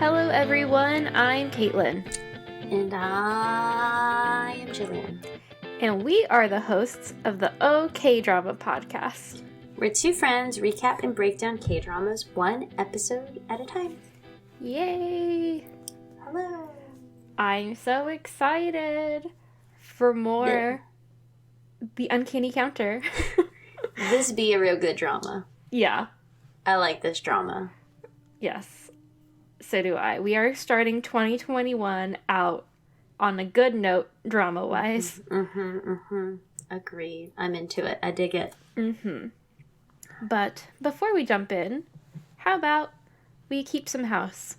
Hello everyone, I'm Kaitlin. And I am Jillian. And we are the hosts of the K-Drama podcast. We're two friends recap and break down K-dramas one episode at a time. Yay! Hello! I'm so excited for more The Uncanny Counter. This be a real good drama. Yeah. I like this drama. Yes. So do I. We are starting 2021 out on a good note, drama-wise. Agreed. I'm into it. I dig it. But before we jump in, how about we keep some house?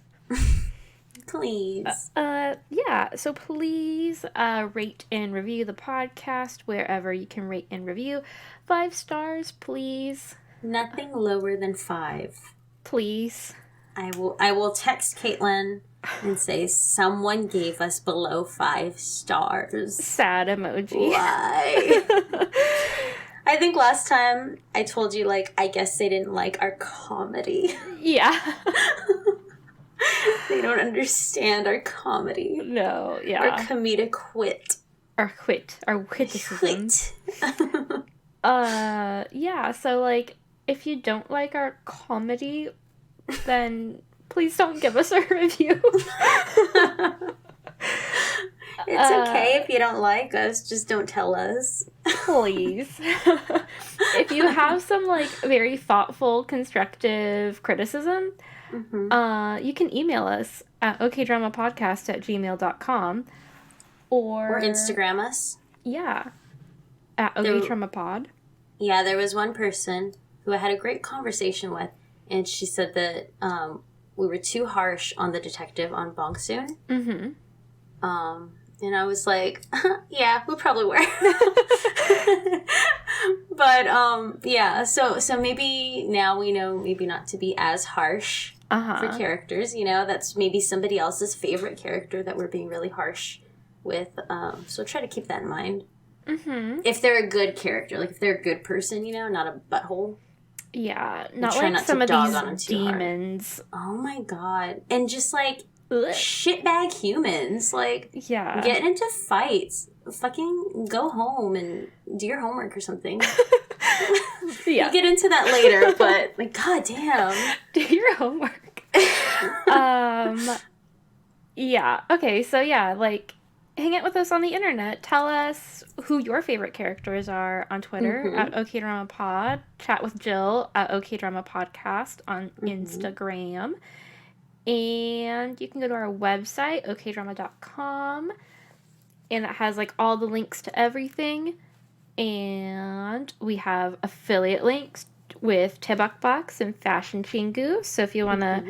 Please. Yeah, so please rate and review the podcast wherever you can rate and review. 5 stars, please. Nothing lower than 5. Please. I will text Kaitlin and say someone gave us below 5 stars. Sad emoji. Why? I think last time I told you, I guess they didn't like our comedy. Yeah. They don't understand our comedy. No, yeah. Our comedic wit. Our witticism. Yeah, so, if you don't like our comedy, then please don't give us a review. It's okay if you don't like us, just don't tell us. Please. If you have some, very thoughtful, constructive criticism, you can email us at okdramapodcast@gmail.com or Instagram us. Yeah. At okdramapod. Yeah, there was one person who I had a great conversation with, and she said that we were too harsh on the detective on Bong-soon. And I was like, yeah, we probably were. But, yeah, so maybe now we know maybe not to be as harsh for characters, that's maybe somebody else's favorite character that we're being really harsh with. So try to keep that in mind. If they're a good character, if they're a good person, not a butthole. Yeah, not some of these demons. Oh my god. And just shitbag humans. Yeah. Get into fights. Fucking go home and do your homework or something. Yeah. We'll get into that later, but god damn. Do your homework. Yeah. Okay, so yeah, hang out with us on the internet. Tell us who your favorite characters are on Twitter at okdramapod. Chat with Jill at okdramapodcast on Instagram. And you can go to our website, okdrama.com. And it has all the links to everything. And we have affiliate links with Daebak Box and Fashion Chingu. So if you want to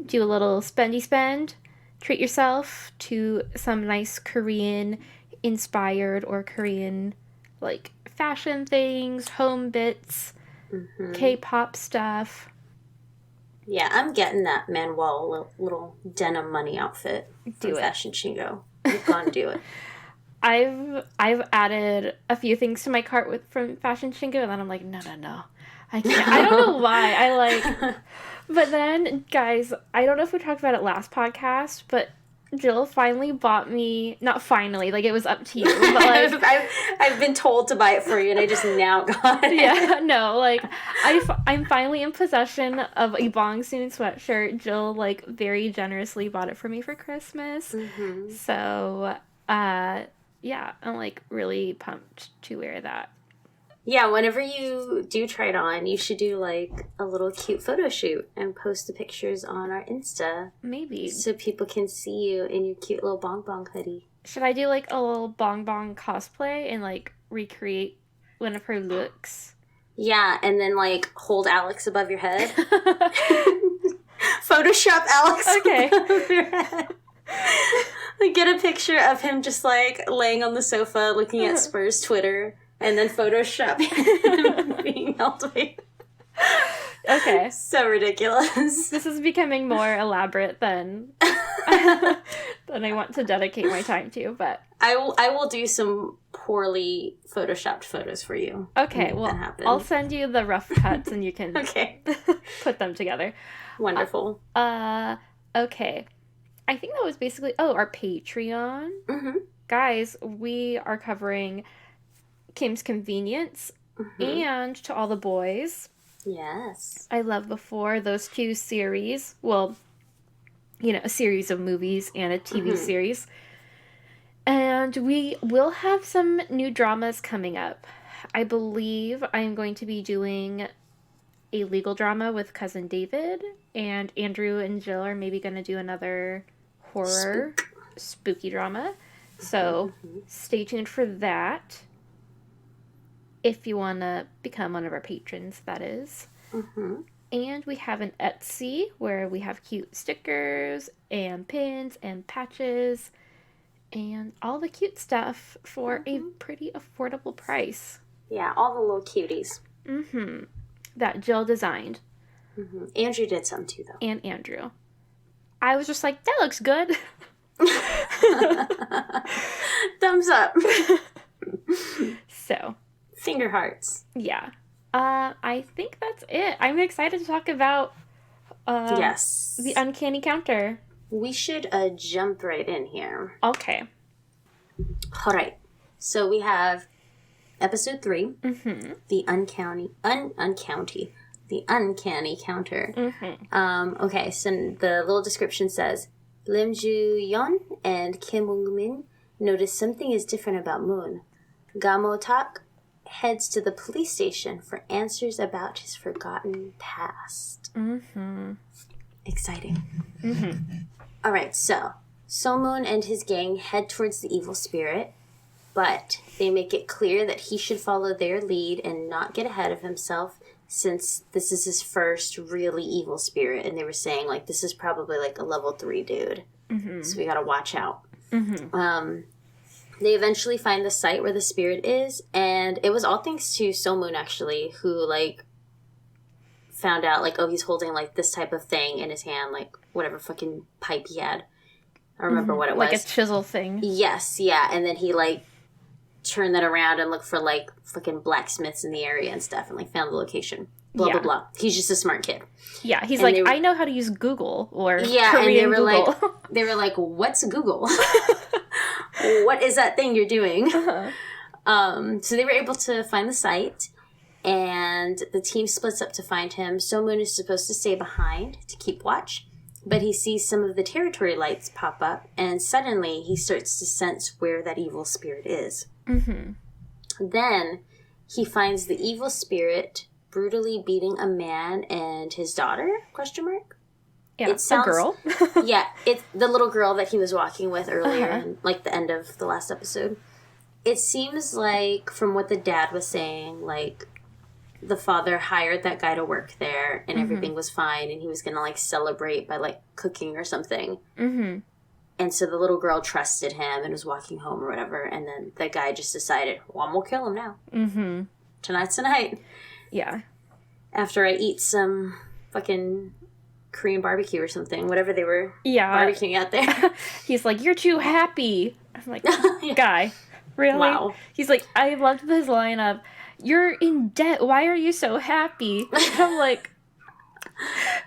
do a little spendy spend, treat yourself to some nice Korean inspired or Korean fashion things, home bits, K-pop stuff. Yeah, I'm getting that Manuel little denim money outfit from Fashion Chingu. I'm gonna do it. I've added a few things to my cart from Fashion Chingu, and then I'm like, no, I can't. I don't know why. But then, guys, I don't know if we talked about it last podcast, but Jill finally bought me, not finally, it was up to you, but I've been told to buy it for you, and I just now got it. Yeah, no, I'm finally in possession of a Bong-soon sweatshirt. Jill, very generously bought it for me for Christmas. So, yeah, I'm, really pumped to wear that. Yeah, whenever you do try it on, you should do, a little cute photo shoot and post the pictures on our Insta. Maybe. So people can see you in your cute little Bong Bong hoodie. Should I do, a little Bong Bong cosplay and, recreate one of her looks? Yeah, and then, hold Alex above your head. Photoshop Alex above your head. Get a picture of him just, laying on the sofa looking at Spurs Twitter. And then Photoshop him being held away. Okay. So ridiculous. This is becoming more elaborate than I want to dedicate my time to, but I will do some poorly photoshopped photos for you. Okay, well, I'll send you the rough cuts and you can okay. put them together. Wonderful. Okay. I think that was basically, our Patreon. Mm-hmm. Guys, we are covering Kim's Convenience and To All the Boys. Yes. I Love Before, those two series. Well, a series of movies and a TV series. And we will have some new dramas coming up. I believe I'm going to be doing a legal drama with Cousin David, and Andrew and Jill are maybe going to do another horror spooky drama. So stay tuned for that. If you want to become one of our patrons, that is. And we have an Etsy where we have cute stickers and pins and patches and all the cute stuff for a pretty affordable price. Yeah, all the little cuties. That Jill designed. Andrew did some too, though. And Andrew. I was just like, that looks good. Thumbs up. So. Finger hearts. Yeah. I think that's it. I'm excited to talk about yes, the Uncanny Counter. We should jump right in here. Okay. All right. So we have episode 3, the Uncanny Counter. Okay, so the little description says, Lim Joo-yeon and Kim Woong-min notice something is different about Moon. Gamo-tak heads to the police station for answers about his forgotten past. Exciting. All right, so So-moon and his gang head towards the evil spirit, but they make it clear that he should follow their lead and not get ahead of himself, since this is his first really evil spirit, and they were saying, like, this is probably, like, a level 3 dude. So we gotta watch out. They eventually find the site where the spirit is, and it was all thanks to So-moon, actually, who, like, found out, like, oh, he's holding, like, this type of thing in his hand, like, whatever fucking pipe he had. I don't remember what it was. Like a chisel thing. Yes, yeah, and then he, like, turned that around and looked for, like, fucking blacksmiths in the area and stuff, and, like, found the location. Blah, blah, blah. He's just a smart kid. Yeah, he's and like, I know how to use Google, or and Korean they were Google. they were like, what's Google? What is that thing you're doing? So they were able to find the site, and the team splits up to find him. So-moon is supposed to stay behind to keep watch, but he sees some of the territory lights pop up, and suddenly he starts to sense where that evil spirit is. Then he finds the evil spirit brutally beating a man and his daughter, ? Yeah, it sounds, a girl. Yeah, it's the little girl that he was walking with earlier in, like, the end of the last episode. It seems like, from what the dad was saying, like, the father hired that guy to work there, and everything was fine, and he was gonna, like, celebrate by, like, cooking or something. And so the little girl trusted him and was walking home or whatever, and then the guy just decided, well, I'm gonna kill him now. Tonight's the night. Yeah. After I eat some fucking Korean barbecue or something, whatever they were barbecuing out there. He's like, you're too happy. I'm like, guy, really? Wow. He's like, I loved this line of, you're in debt, why are you so happy? I'm like,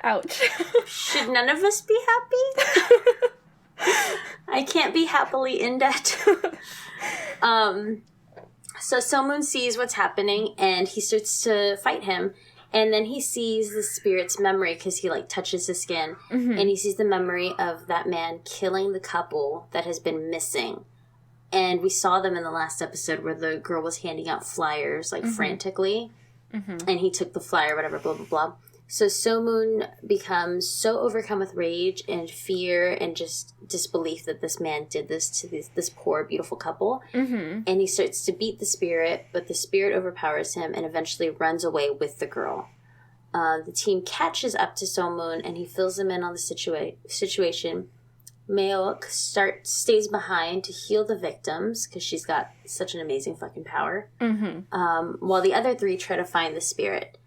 ouch. Should none of us be happy? I can't be happily in debt. So So-moon sees what's happening, and he starts to fight him. And then he sees the spirit's memory, because he, like, touches his skin. And he sees the memory of that man killing the couple that has been missing. And we saw them in the last episode where the girl was handing out flyers, like, frantically. And he took the flyer, whatever, blah, blah, blah. So So-moon becomes so overcome with rage and fear and just disbelief that this man did this to this poor, beautiful couple. And he starts to beat the spirit, but the spirit overpowers him and eventually runs away with the girl. The team catches up to So-moon, and he fills them in on the situation. Maeok stays behind to heal the victims, because she's got such an amazing fucking power. While the other 3 try to find the spirit.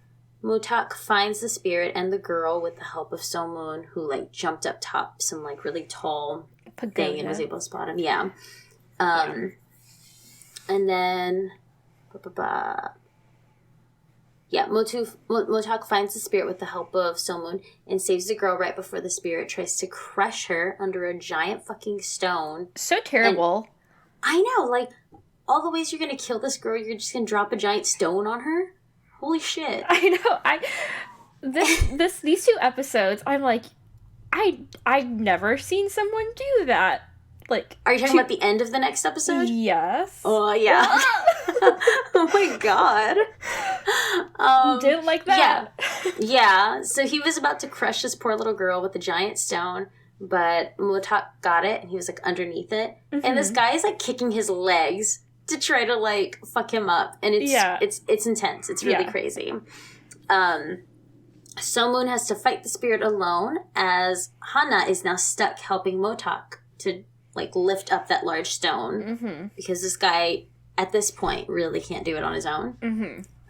Mutak finds the spirit and the girl with the help of So-moon, who, like, jumped up top some, like, really tall thing and was able to spot him. Yeah. And then... Motak finds the spirit with the help of So-moon and saves the girl right before the spirit tries to crush her under a giant fucking stone. So terrible. And I know, like, all the ways you're gonna kill this girl, you're just gonna drop a giant stone on her? Holy shit. I know. These 2 episodes, I'm like, I've never seen someone do that. Like, are you talking about the end of the next episode? Yes. Oh, yeah. Oh my god. Didn't like that. Yeah. So he was about to crush this poor little girl with a giant stone, but Motak got it, and he was, like, underneath it. Mm-hmm. And this guy is, like, kicking his legs to try to, like, fuck him up. And it's intense. It's really crazy. So-moon has to fight the spirit alone, as Hana is now stuck helping Motak to, like, lift up that large stone, because this guy, at this point, really can't do it on his own.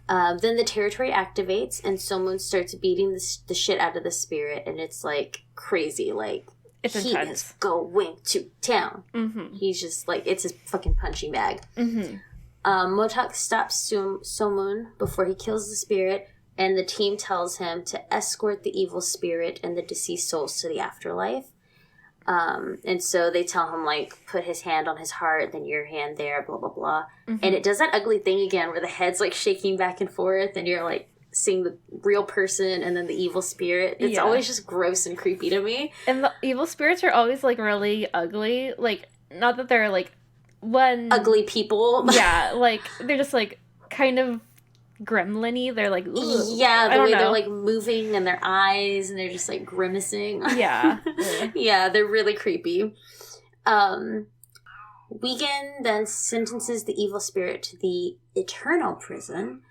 Then the territory activates, and So-moon starts beating the shit out of the spirit, and it's, like, crazy. Like, it's he intense. is going to town. He's just, like, it's his fucking punching bag. Motak stops So-moon before he kills the spirit, and the team tells him to escort the evil spirit and the deceased souls to the afterlife. And so they tell him, like, put his hand on his heart, then your hand there, blah, blah, blah. And it does that ugly thing again where the head's, like, shaking back and forth, and you're, like, seeing the real person and then the evil spirit. It's always just gross and creepy to me. And the evil spirits are always, like, really ugly. Like, not that they're, like, ugly people. Yeah, like, they're just, like, kind of gremlin-y. They're like, ugh. Yeah, the way they're, like, moving and their eyes, and they're just, like, grimacing. Yeah. Yeah, they're really creepy. Wigan then sentences the evil spirit to the eternal prison,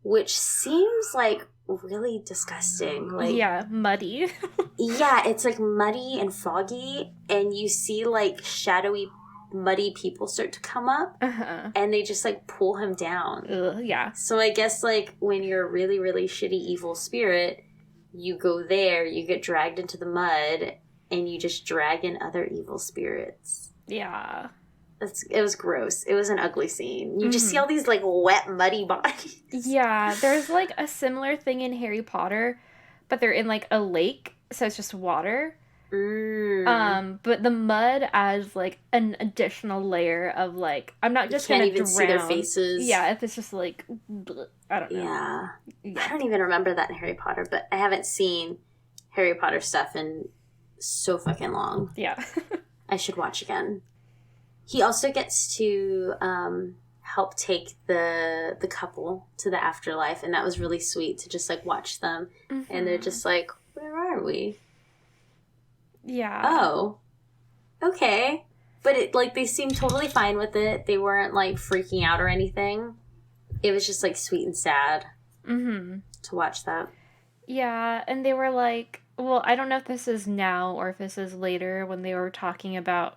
which seems, like, really disgusting. Like, yeah, muddy. Yeah, it's, like, muddy and foggy, and you see, like, shadowy muddy people start to come up, and they just, like, pull him down. Yeah. So I guess, like, when you're a really, really shitty evil spirit, you go there, you get dragged into the mud, and you just drag in other evil spirits. Yeah. It was gross. It was an ugly scene. You just see all these, like, wet, muddy bodies. Yeah, there's, like, a similar thing in Harry Potter, but they're in, like, a lake, so it's just water. But the mud adds, like, an additional layer of, like, I'm not just gonna drown. You can't even see their faces. Yeah, if it's just, like, I don't know. Yeah. I don't even remember that in Harry Potter, but I haven't seen Harry Potter stuff in so fucking long. Yeah. I should watch again. He also gets to help take the couple to the afterlife, and that was really sweet to just, like, watch them. And they're just like, where are we? Yeah. Oh. Okay. But it, like, they seemed totally fine with it. They weren't, like, freaking out or anything. It was just, like, sweet and sad to watch that. Yeah, and they were like, well, I don't know if this is now or if this is later when they were talking about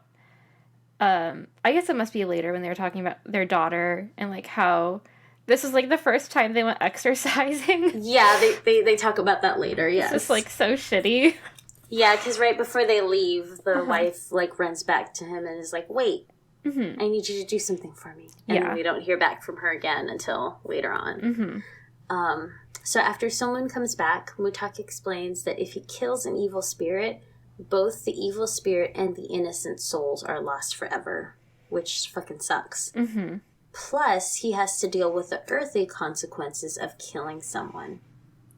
I guess it must be later when they were talking about their daughter and, like, how this was, like, the first time they went exercising. Yeah, they talk about that later, yes. It's just, like, so shitty. Yeah, because right before they leave, the wife, like, runs back to him and is like, wait, I need you to do something for me. And then we don't hear back from her again until later on. So after someone comes back, Motak explains that if he kills an evil spirit, both the evil spirit and the innocent souls are lost forever, which fucking sucks. Plus, he has to deal with the earthly consequences of killing someone.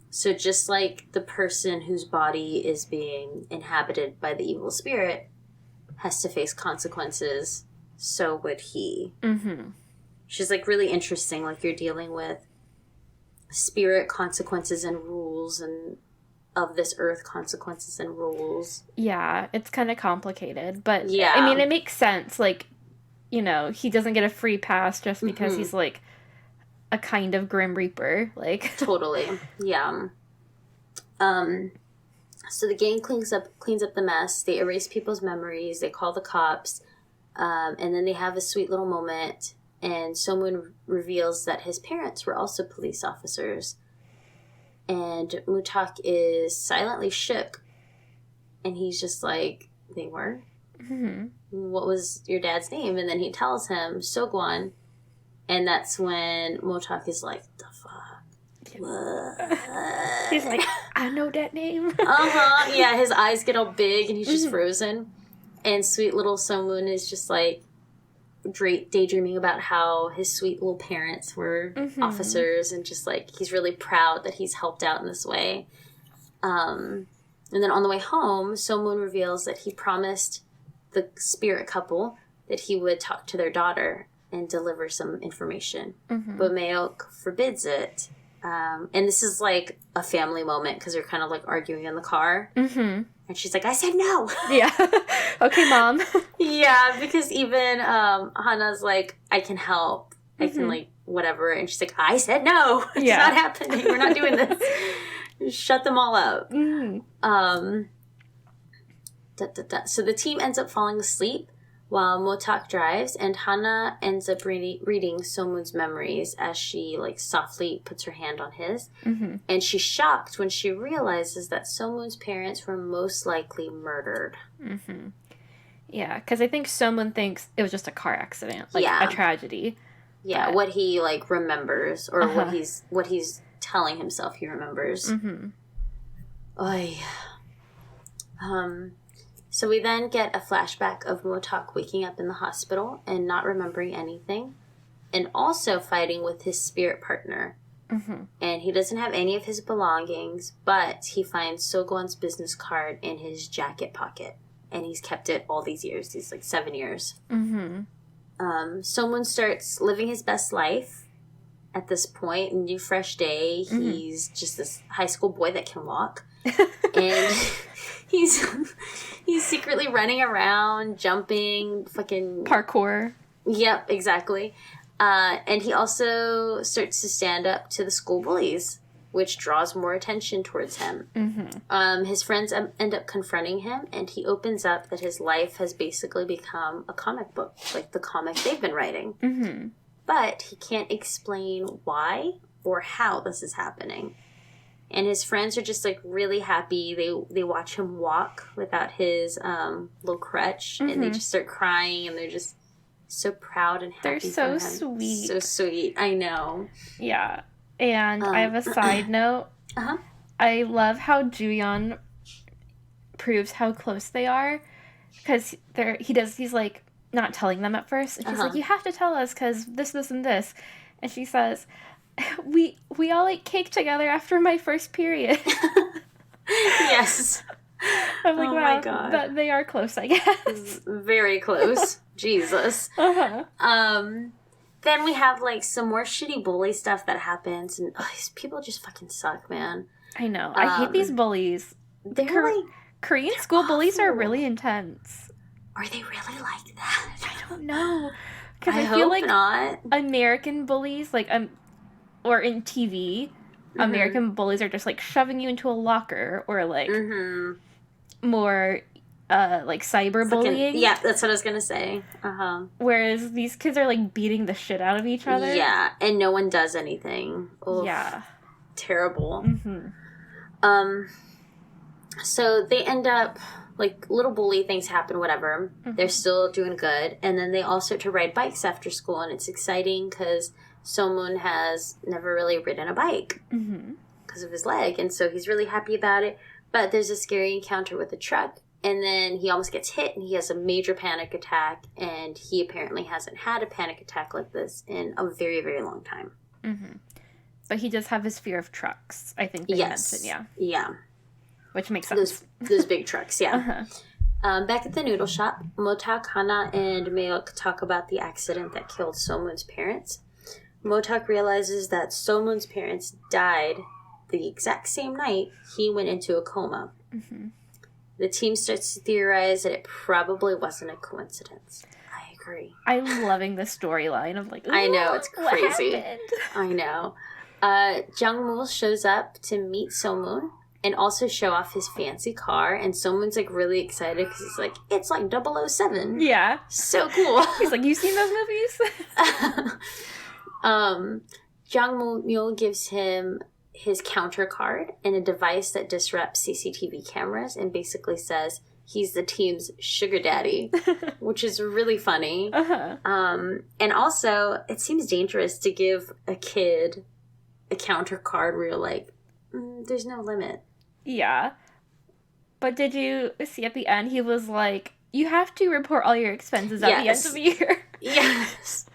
So just like the person whose body is being inhabited by the evil spirit has to face consequences, so would he. Which is, like, really interesting. Like, you're dealing with spirit consequences and rules, and of this earth consequences and rules. Yeah, it's kind of complicated, but yeah. I mean, it makes sense. Like, you know, he doesn't get a free pass just because he's, like, a kind of Grim Reaper. Like, totally. Yeah. So the gang cleans up the mess. They erase people's memories. They call the cops. And then they have a sweet little moment, and someone reveals that his parents were also police officers. And Motak is silently shook, and he's just like, they were? What was your dad's name? And then he tells him, Sogwan. And that's when Motak is like, the fuck? what? He's like, I know that name. Yeah, his eyes get all big and he's just frozen. And sweet little So-moon is just like daydreaming about how his sweet little parents were officers, and just like he's really proud that he's helped out in this way. And then on the way home, So-moon reveals that he promised the spirit couple that he would talk to their daughter and deliver some information. But Mayok forbids it. And this is like a family moment because they're kind of like arguing in the car. And she's like, I said no. Yeah. Okay, Mom. Yeah, because even Hana's like, I can help. I can like whatever. And she's like, I said no. It's not happening. We're not doing this. Shut them all up. So the team ends up falling asleep while Motak drives, and Hana ends up reading So-moon's memories as she like softly puts her hand on his. And she's shocked when she realizes that So-moon's parents were most likely murdered. Yeah, because I think So-moon thinks it was just a car accident, like a tragedy. Yeah, what he like remembers, or what he's telling himself he remembers. Oy. So we then get a flashback of Motak waking up in the hospital and not remembering anything, and also fighting with his spirit partner. And he doesn't have any of his belongings, but he finds So-gon's business card in his jacket pocket, and he's kept it all these years, these like 7 years. So-moon starts living his best life at this point. New fresh day. He's just this high school boy that can walk. And he's secretly running around, jumping, fucking parkour. Yep, exactly. And he also starts to stand up to the school bullies, which draws more attention towards him. His friends end up confronting him, and he opens up that his life has basically become a comic book, like the comic they've been writing. But he can't explain why or how this is happening. And his friends are just, like, really happy. They watch him walk without his little crutch. And they just start crying. And they're just so proud and happy. They're so for him. sweet. So sweet. I know. Yeah. And I have a side note. I love how Juyeon proves how close they are. Because he's, like, not telling them at first. And she's like, you have to tell us because this, and this. And she says... We all ate cake together after my first period. Yes. I'm like, oh wow, my God. That they are close, I guess. Very close. Jesus. Then we have like some more shitty bully stuff that happens, and these people just fucking suck, man. I know. I hate these bullies. They're Korean school bullies are really intense. Are they really like that? I don't know. Because I feel hope like not. American bullies, like or in TV, American bullies are just, like, shoving you into a locker or, like, more, like, cyberbullying. Yeah, that's what I was gonna say. Whereas these kids are, like, beating the shit out of each other. Yeah, and no one does anything. Oof. Yeah. Terrible. So they end up, like, little bully things happen, whatever. They're still doing good. And then they all start to ride bikes after school, and it's exciting because... So-moon has never really ridden a bike because of his leg, and so he's really happy about it. But there's a scary encounter with a truck, and then he almost gets hit, and he has a major panic attack, and he apparently hasn't had a panic attack like this in a very, very long time. But he does have his fear of trucks, I think they mentioned, Yeah. Which makes sense. Those big trucks, yeah. Back at the noodle shop, Motak, Hana, and Mayok talk about the accident that killed So-moon's parents. Motak realizes that So-moon's parents died the exact same night he went into a coma. The team starts to theorize that it probably wasn't a coincidence. I agree. I'm loving the storyline of like, I know, it's crazy. What happened? I know. Jung-moo shows up to meet So-moon and also show off his fancy car. And So-moon's like really excited because he's like, it's like 007. Yeah. So cool. He's like, you seen those movies? Jang-myo gives him his counter card and a device that disrupts CCTV cameras and basically says he's the team's sugar daddy, which is really funny. And also, it seems dangerous to give a kid a counter card where you're like, there's no limit. Yeah. But did you see at the end, he was like, you have to report all your expenses at the end of the year. Yes.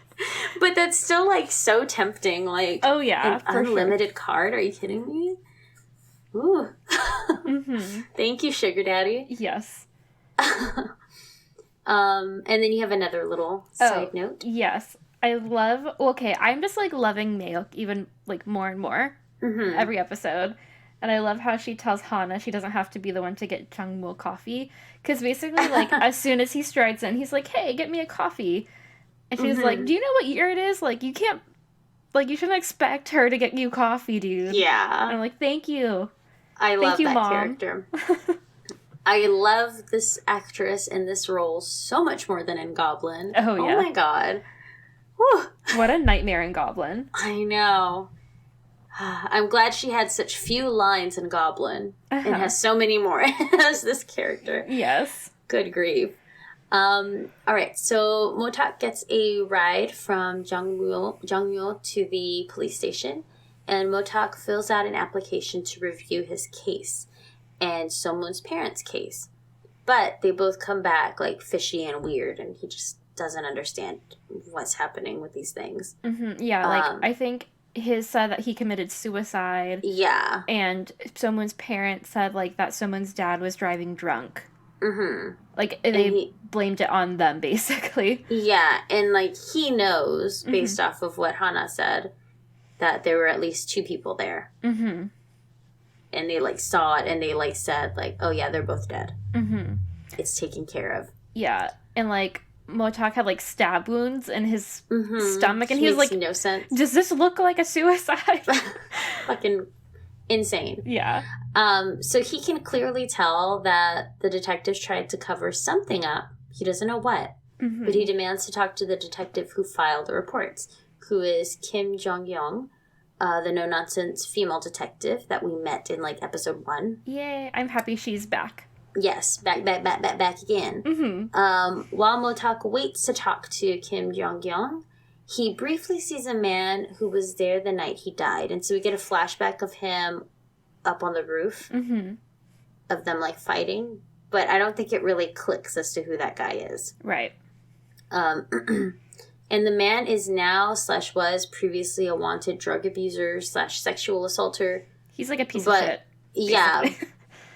But that's still, like, so tempting. Like, oh, yeah, an unlimited card? Are you kidding me? Ooh. Thank you, Sugar Daddy. Yes. And then you have another little side note. Yes. I love... Okay, I'm just, like, loving Mayok even, like, more and more every episode. And I love how she tells Hana she doesn't have to be the one to get Jungwoo coffee. Because basically, like, as soon as he strides in, he's like, hey, get me a coffee. And she's like, do you know what year it is? Like, you can't... Like, you shouldn't expect her to get you coffee, dude. Yeah. And I'm like, thank you. I love that Mom. Character. I love this actress in this role so much more than in Goblin. Oh, yeah. Oh, my God. Whew. What a nightmare in Goblin. I know. I'm glad she had such few lines in Goblin and has so many more as this character. Yes. Good grief. All right, so Motak gets a ride from Jungwoo to the police station, and Motak fills out an application to review his case and Someone's parents' case. But they both come back, like, fishy and weird, and he just doesn't understand what's happening with these things. Yeah, like, I think... His said that he committed suicide. Yeah. And someone's parents said, like, that someone's dad was driving drunk. Like, they blamed it on them, basically. Yeah, and, like, he knows, based off of what Hana said, that there were at least 2 people there. And they, like, saw it, and they, like, said, like, oh, yeah, they're both dead. It's taken care of. Yeah, and, like... Motak had, like, stab wounds in his stomach, and he was like, no sense. Does this look like a suicide? Fucking insane. Yeah. So he can clearly tell that the detectives tried to cover something up. He doesn't know what. But he demands to talk to the detective who filed the reports, who is Kim Jong-young, the no-nonsense female detective that we met in, like, episode 1. Yay, I'm happy she's back. Yes, back again. While Motak waits to talk to Kim Jong-young, he briefly sees a man who was there the night he died. And so we get a flashback of him up on the roof of them, like, fighting. But I don't think it really clicks as to who that guy is. Right. And the man is now / was previously a wanted drug abuser / sexual assaulter. He's like a piece of shit. Basically. Yeah.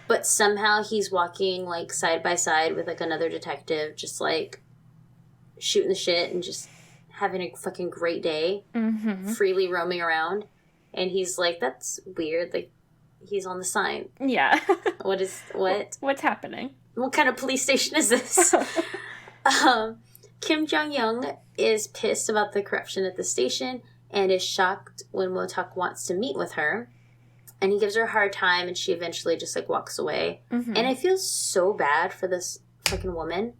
But somehow he's walking, like, side by side with, like, another detective, just, like, shooting the shit and just having a fucking great day, freely roaming around. And he's like, that's weird. Like, he's on the sign. Yeah. What's happening? What kind of police station is this? Kim Jong-young is pissed about the corruption at the station and is shocked when Motak wants to meet with her. And he gives her a hard time, and she eventually just, like, walks away. And I feel so bad for this fucking woman.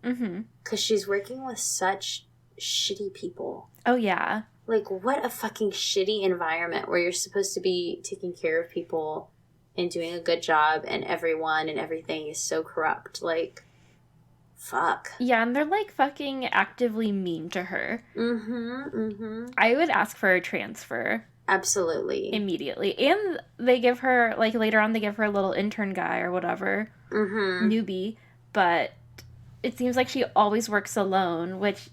Because she's working with such shitty people. Oh, yeah. Like, what a fucking shitty environment where you're supposed to be taking care of people and doing a good job, and everyone and everything is so corrupt. Like, fuck. Yeah, and they're, like, fucking actively mean to her. I would ask for a transfer. Absolutely. Immediately. And they give her, like, later on, they give her a little intern guy or whatever. Newbie. But it seems like she always works alone, which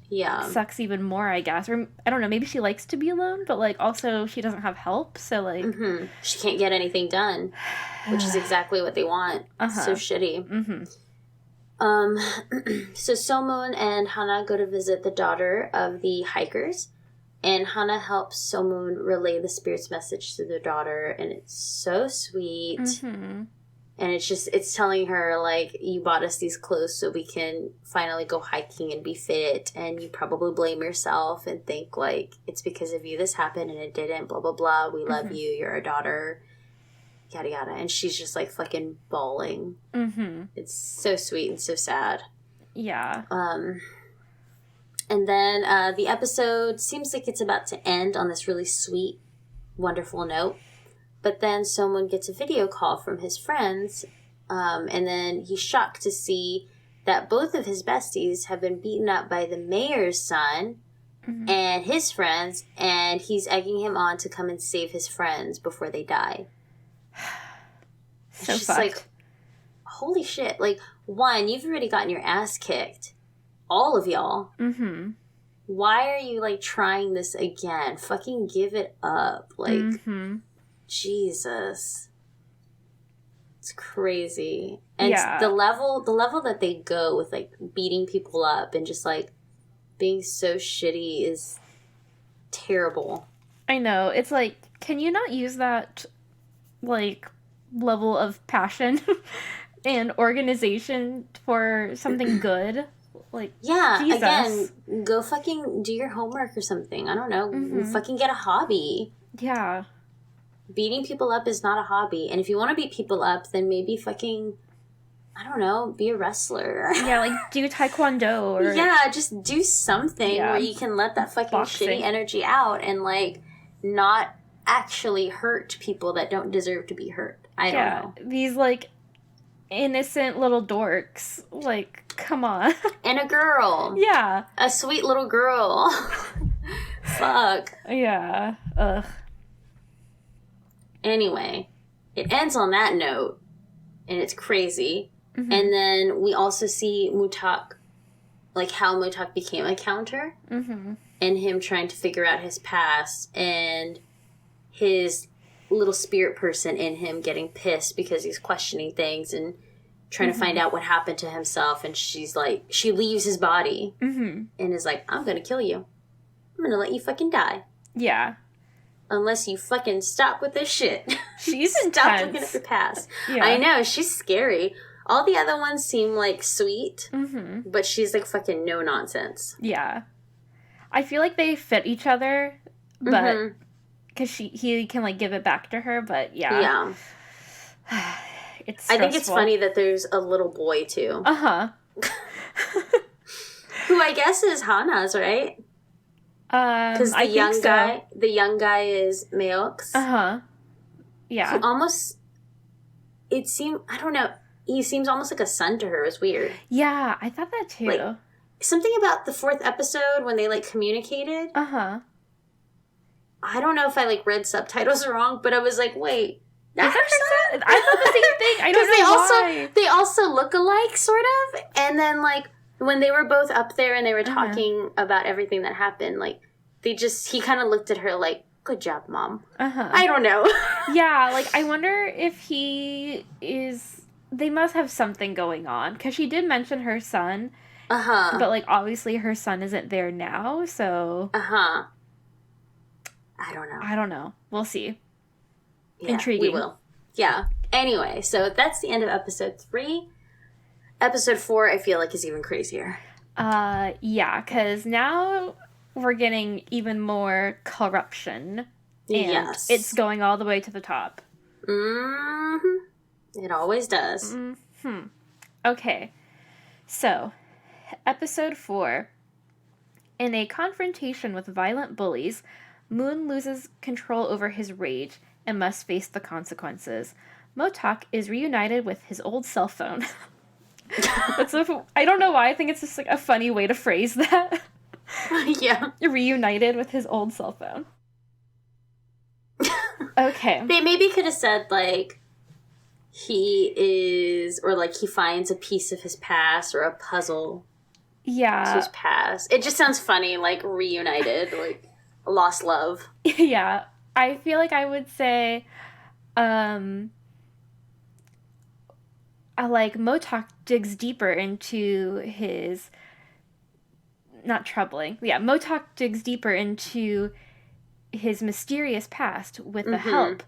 sucks even more, I guess. Or, I don't know, maybe she likes to be alone, but, like, also she doesn't have help, so, like... She can't get anything done, which is exactly what they want. So shitty. So So-moon and Hana go to visit the daughter of the hikers. And Hana helps So-moon relay the spirit's message to their daughter, and it's so sweet. And it's telling her, like, you bought us these clothes so we can finally go hiking and be fit, and you probably blame yourself and think, like, it's because of you this happened and it didn't, blah, blah, blah. We love you, you're our daughter, yada, yada. And she's just, like, fucking bawling. It's so sweet and so sad. Yeah. And then the episode seems like it's about to end on this really sweet, wonderful note. But then someone gets a video call from his friends, and then he's shocked to see that both of his besties have been beaten up by the mayor's son, and his friends, and he's egging him on to come and save his friends before they die. So it's just fucked. like, holy shit. Like, one, you've already gotten your ass kicked. All of y'all. Mm-hmm. Why are you, like, trying this again? Fucking give it up. Like, Jesus. It's crazy. And the level that they go with, like, beating people up and just, like, being so shitty is terrible. I know. It's like, can you not use that, like, level of passion and organization for something good? Like, yeah, Jesus. Again, go fucking do your homework or something. I don't know. Fucking get a hobby. Yeah. Beating people up is not a hobby. And if you want to beat people up, then maybe fucking, I don't know, be a wrestler. Yeah, like, do taekwondo or... Yeah, just do something where you can let that fucking shitty energy out and, like, not actually hurt people that don't deserve to be hurt. I don't know. These, like, innocent little dorks. Like, come on. And a girl. Yeah. A sweet little girl. Fuck. Yeah. Ugh. Anyway, it ends on that note, and it's crazy. And then we also see Mutak, like how Mutak became a counter, and him trying to figure out his past, and his little spirit person in him getting pissed because he's questioning things and trying to find out what happened to himself. And she's like, she leaves his body and is like, I'm gonna kill you. I'm gonna let you fucking die. Yeah. Unless you fucking stop with this shit. She's Stop intense. looking at your past. Yeah. I know, she's scary. All the other ones seem, like, sweet, but she's, like, fucking no nonsense. Yeah. I feel like they fit each other, but... Because he can, like, give it back to her, but yeah. Yeah. It's stressful. I think it's funny that there's a little boy, too. Uh-huh. Who I guess is Hana's, right? Because the young guy is Meok's. Uh-huh. Yeah. Who almost, it seemed, I don't know, he seems almost like a son to her. It's weird. Yeah, I thought that too. Like, something about the 4th episode when they, like, communicated. Uh-huh. I don't know if I, like, read subtitles wrong, but I was like, wait, that's her son? I thought the same thing. I don't know why. They also look alike, sort of. And then, like, when they were both up there and they were talking about everything that happened, like, he kind of looked at her like, good job, Mom. I don't know. Yeah, like, I wonder if they must have something going on, because she did mention her son. But, like, obviously her son isn't there now, so... I don't know. We'll see. Yeah, Intriguing. We will. Yeah. Anyway, so that's the end of episode 3. Episode 4, I feel like, is even crazier. Yeah, because now we're getting even more corruption. And it's going all the way to the top. It always does. Okay. So, episode 4. In a confrontation with violent bullies, Moon loses control over his rage and must face the consequences. Motak is reunited with his old cell phone. I don't know why. I think it's just like a funny way to phrase that. Yeah. Reunited with his old cell phone. Okay. They maybe could have said, like, he is, or like he finds a piece of his past or a puzzle. Yeah. To his past. It just sounds funny, like, reunited, like, lost love. Yeah. I feel like I would say, like, Motak digs deeper into his, not troubling. Yeah, Motak digs deeper into his mysterious past with the help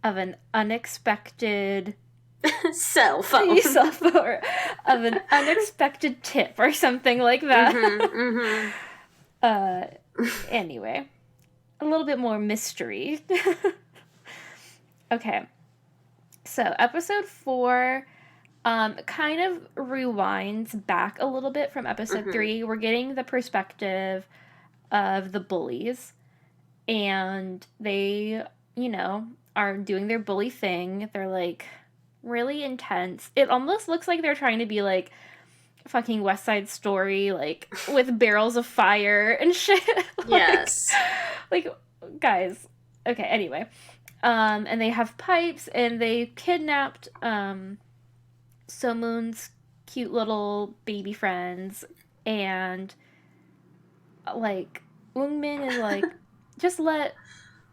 of an unexpected cell phone. Or of an unexpected tip or something like that. Anyway, a little bit more mystery. Okay, so episode 4 kind of rewinds back a little bit from episode 3. We're getting the perspective of the bullies, and they, you know, are doing their bully thing. They're, like, really intense. It almost looks like they're trying to be, like, fucking West Side Story, like, with barrels of fire and shit. Like, yes. Like, guys. Okay, anyway. And they have pipes, and they kidnapped, So-moon's cute little baby friends, and, like, Woongmin is like, just let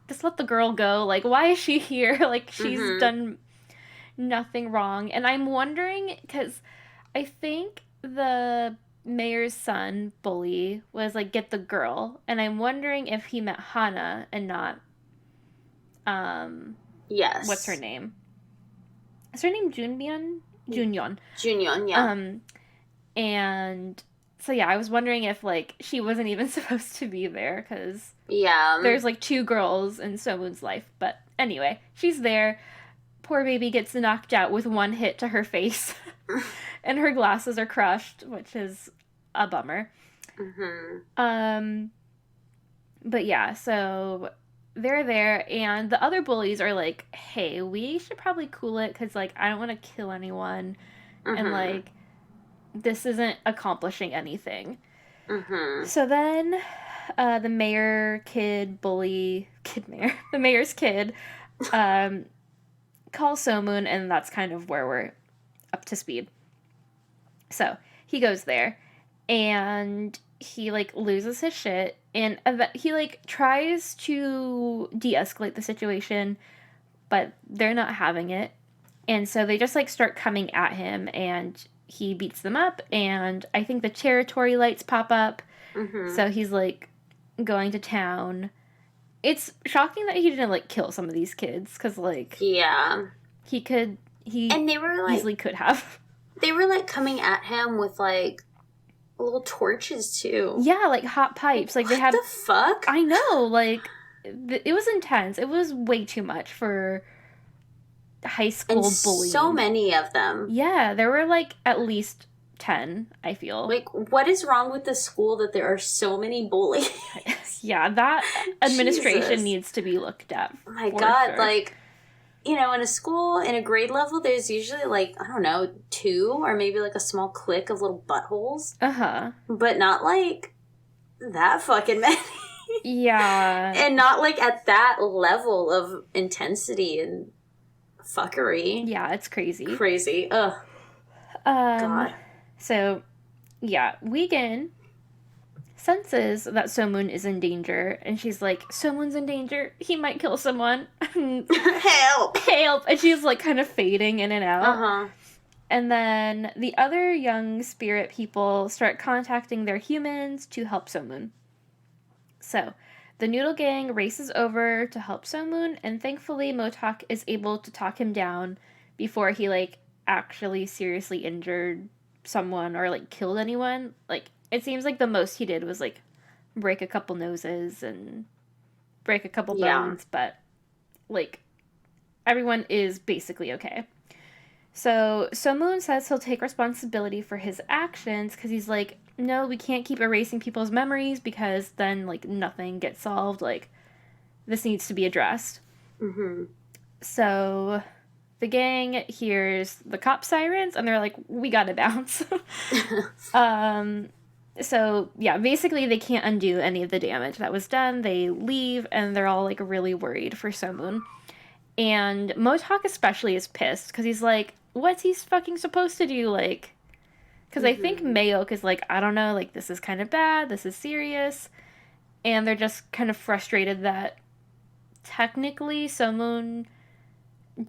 the girl go. Like, why is she here? Like, she's done nothing wrong. And I'm wondering, because I think the mayor's son, Bully, was like, get the girl. And I'm wondering if he meant Hana and not, yes. what's her name? Is her name Junyeon? Junyeon, yeah. And so, yeah, I was wondering if, like, she wasn't even supposed to be there, because there's, like, 2 girls in So-moon's life. But anyway, she's there. Poor baby gets knocked out with 1 hit to her face. And her glasses are crushed, which is a bummer. But yeah, so they're there, and the other bullies are like, hey, we should probably cool it, because, like, I don't want to kill anyone. And, like, this isn't accomplishing anything. So then the mayor's kid calls So-moon, and that's kind of where we're up to speed. So he goes there, and he, like, loses his shit, and he, like, tries to de-escalate the situation, but they're not having it. And so they just, like, start coming at him, and he beats them up, and I think the territory lights pop up. So he's, like, going to town. It's shocking that he didn't, like, kill some of these kids, because, like... yeah. And they were, like... easily could have. They were, like, coming at him with, like, little torches, too. Yeah, like, hot pipes. Like, they had... What the fuck? I know, like, it was intense. It was way too much for high school bullying. So many of them. Yeah, there were, like, at least 10, I feel. Like, what is wrong with the school that there are so many bullies? Yeah, that administration needs to be looked at. Oh my God, sure. Like, you know, in a school, in a grade level, there's usually, like, I don't know, 2 or maybe, like, a small clique of little buttholes. But not, like, that fucking many. Yeah. And not, like, at that level of intensity and fuckery. Yeah, it's crazy. Crazy. Ugh. God. So, yeah, Weegan senses that So-moon is in danger, and she's like, So-moon's in danger. He might kill someone. Help! Help! And she's, like, kind of fading in and out. And then the other young spirit people start contacting their humans to help So-moon. So, the Noodle Gang races over to help So-moon, and thankfully Motak is able to talk him down before he, like, actually seriously injured someone or, like, killed anyone. Like, it seems like the most he did was, like, break a couple noses and break a couple bones, but, like, everyone is basically okay. So So-moon says he'll take responsibility for his actions, because he's like, no, we can't keep erasing people's memories, because then, like, nothing gets solved. Like, this needs to be addressed. So the gang hears the cop sirens, and they're like, we gotta bounce. So, yeah, basically they can't undo any of the damage that was done. They leave, and they're all, like, really worried for So-moon. And Motak especially is pissed, because he's like, what's he fucking supposed to do? Like, because I think Mayok is like, I don't know, like, this is kind of bad, this is serious. And they're just kind of frustrated that technically So-moon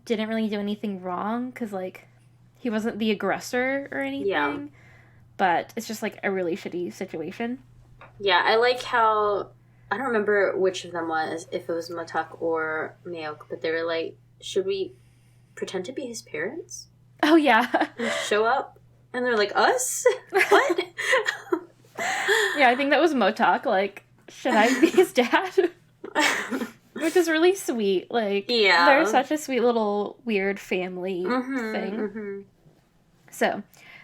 didn't really do anything wrong, because, like, he wasn't the aggressor or anything. Yeah. But it's just, like, a really shitty situation. Yeah, I like how... I don't remember which of them was, if it was Motak or Mayok, but they were like, should we pretend to be his parents? Oh, yeah. And show up? And they're like, us? What? Yeah, I think that was Motak, like, should I be his dad? Which is really sweet. Like, yeah. They're such a sweet little weird family thing. So,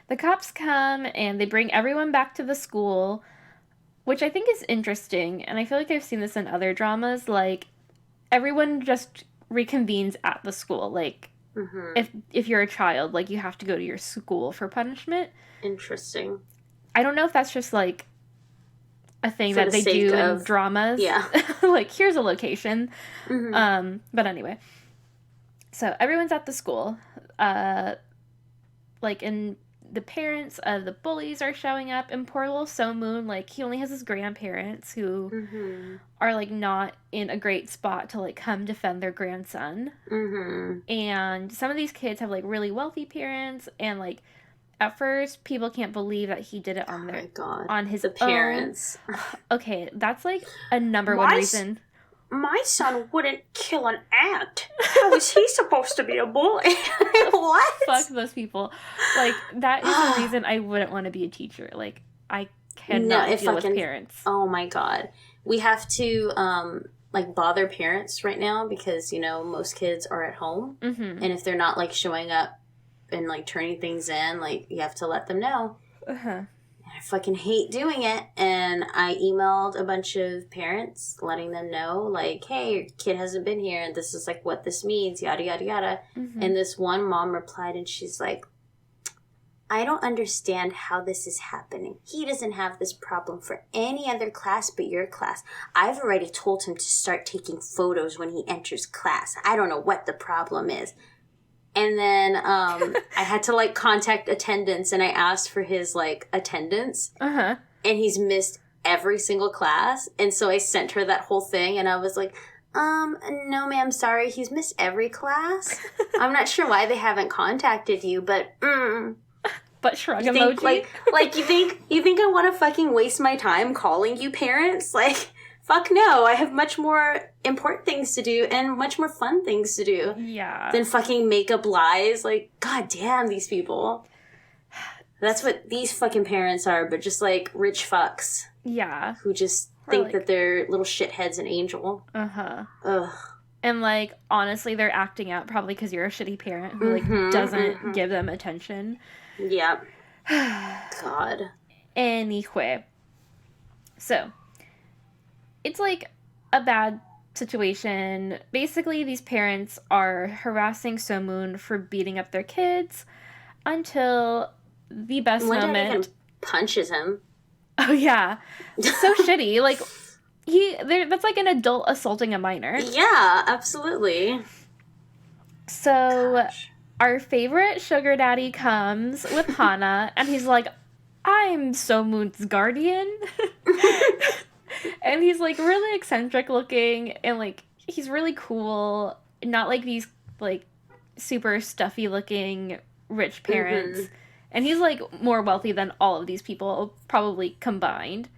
the cops come, and they bring everyone back to the school, which I think is interesting, and I feel like I've seen this in other dramas. Like, everyone just reconvenes at the school. Like, If you're a child, like, you have to go to your school for punishment. Interesting. I don't know if that's just, like, a thing for that they do in dramas. Yeah. Like, here's a location. But anyway. So, everyone's at the school. Like, and the parents of the bullies are showing up, and poor little So-moon, like, he only has his grandparents who are, like, not in a great spot to, like, come defend their grandson. And some of these kids have, like, really wealthy parents, and, like, at first, people can't believe that he did it on on his the parents. own. Okay, that's, like, a number one reason. My son wouldn't kill an ant. How is he supposed to be a bully? What? Fuck those people. Like, that is the reason I wouldn't want to be a teacher. Like, I cannot deal with parents. Oh my god. We have to, like, bother parents right now because, you know, most kids are at home. And if they're not, like, showing up and, like, turning things in, like, you have to let them know. I fucking hate doing it. And I emailed a bunch of parents letting them know, like, hey, your kid hasn't been here and this is, like, what this means, yada, yada, yada. And this one mom replied and she's like, I don't understand how this is happening. He doesn't have this problem for any other class but your class. I've already told him to start taking photos when he enters class. I don't know what the problem is. And then I had to, like, contact attendance, and I asked for his, like, attendance. And he's missed every single class. And so I sent her that whole thing, and I was like, no, ma'am, sorry. He's missed every class. I'm not sure why they haven't contacted you, but, But shrug you emoji? Think, like, you think I want to fucking waste my time calling you parents? Like, fuck no. I have much more important things to do and much more fun things to do. Yeah. Than fucking make up lies. Like, god damn, these people. That's what these fucking parents are, but just, like, rich fucks. Yeah. Who just think that they're little shitheads an angel. Ugh. And, like, honestly, they're acting out probably because you're a shitty parent who, like, doesn't give them attention. Yep. God. Anyway. So, it's, like, a bad situation. Basically, these parents are harassing So-moon for beating up their kids until the best moment. Dad even punches him. Oh, yeah. It's so shitty. Like, that's like an adult assaulting a minor. Yeah, absolutely. So, our favorite sugar daddy comes with Hana, and he's like, I'm So-moon's guardian. And he's, like, really eccentric looking, and, like, he's really cool. Not like these, like, super stuffy looking rich parents. And he's, like, more wealthy than all of these people, probably combined.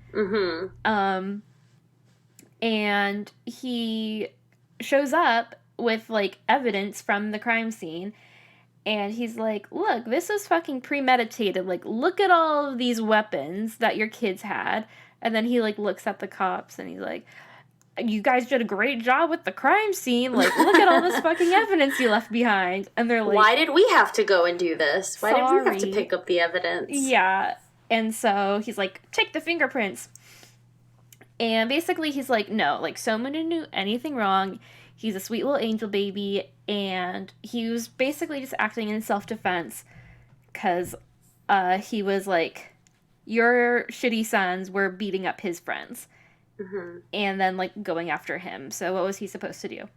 And he shows up with, like, evidence from the crime scene. And he's like, look, this is fucking premeditated. Like, look at all of these weapons that your kids had. And then he, like, looks at the cops and he's like, you guys did a great job with the crime scene. Like, look at all this fucking evidence you left behind. And they're like, why did we have to go and do this? Why did we have to pick up the evidence? Yeah. And so he's like, take the fingerprints. And basically he's like, no, like, So-moon didn't do anything wrong. He's a sweet little angel baby. And he was basically just acting in self-defense because he was like, your shitty sons were beating up his friends. And then, like, going after him. So what was he supposed to do?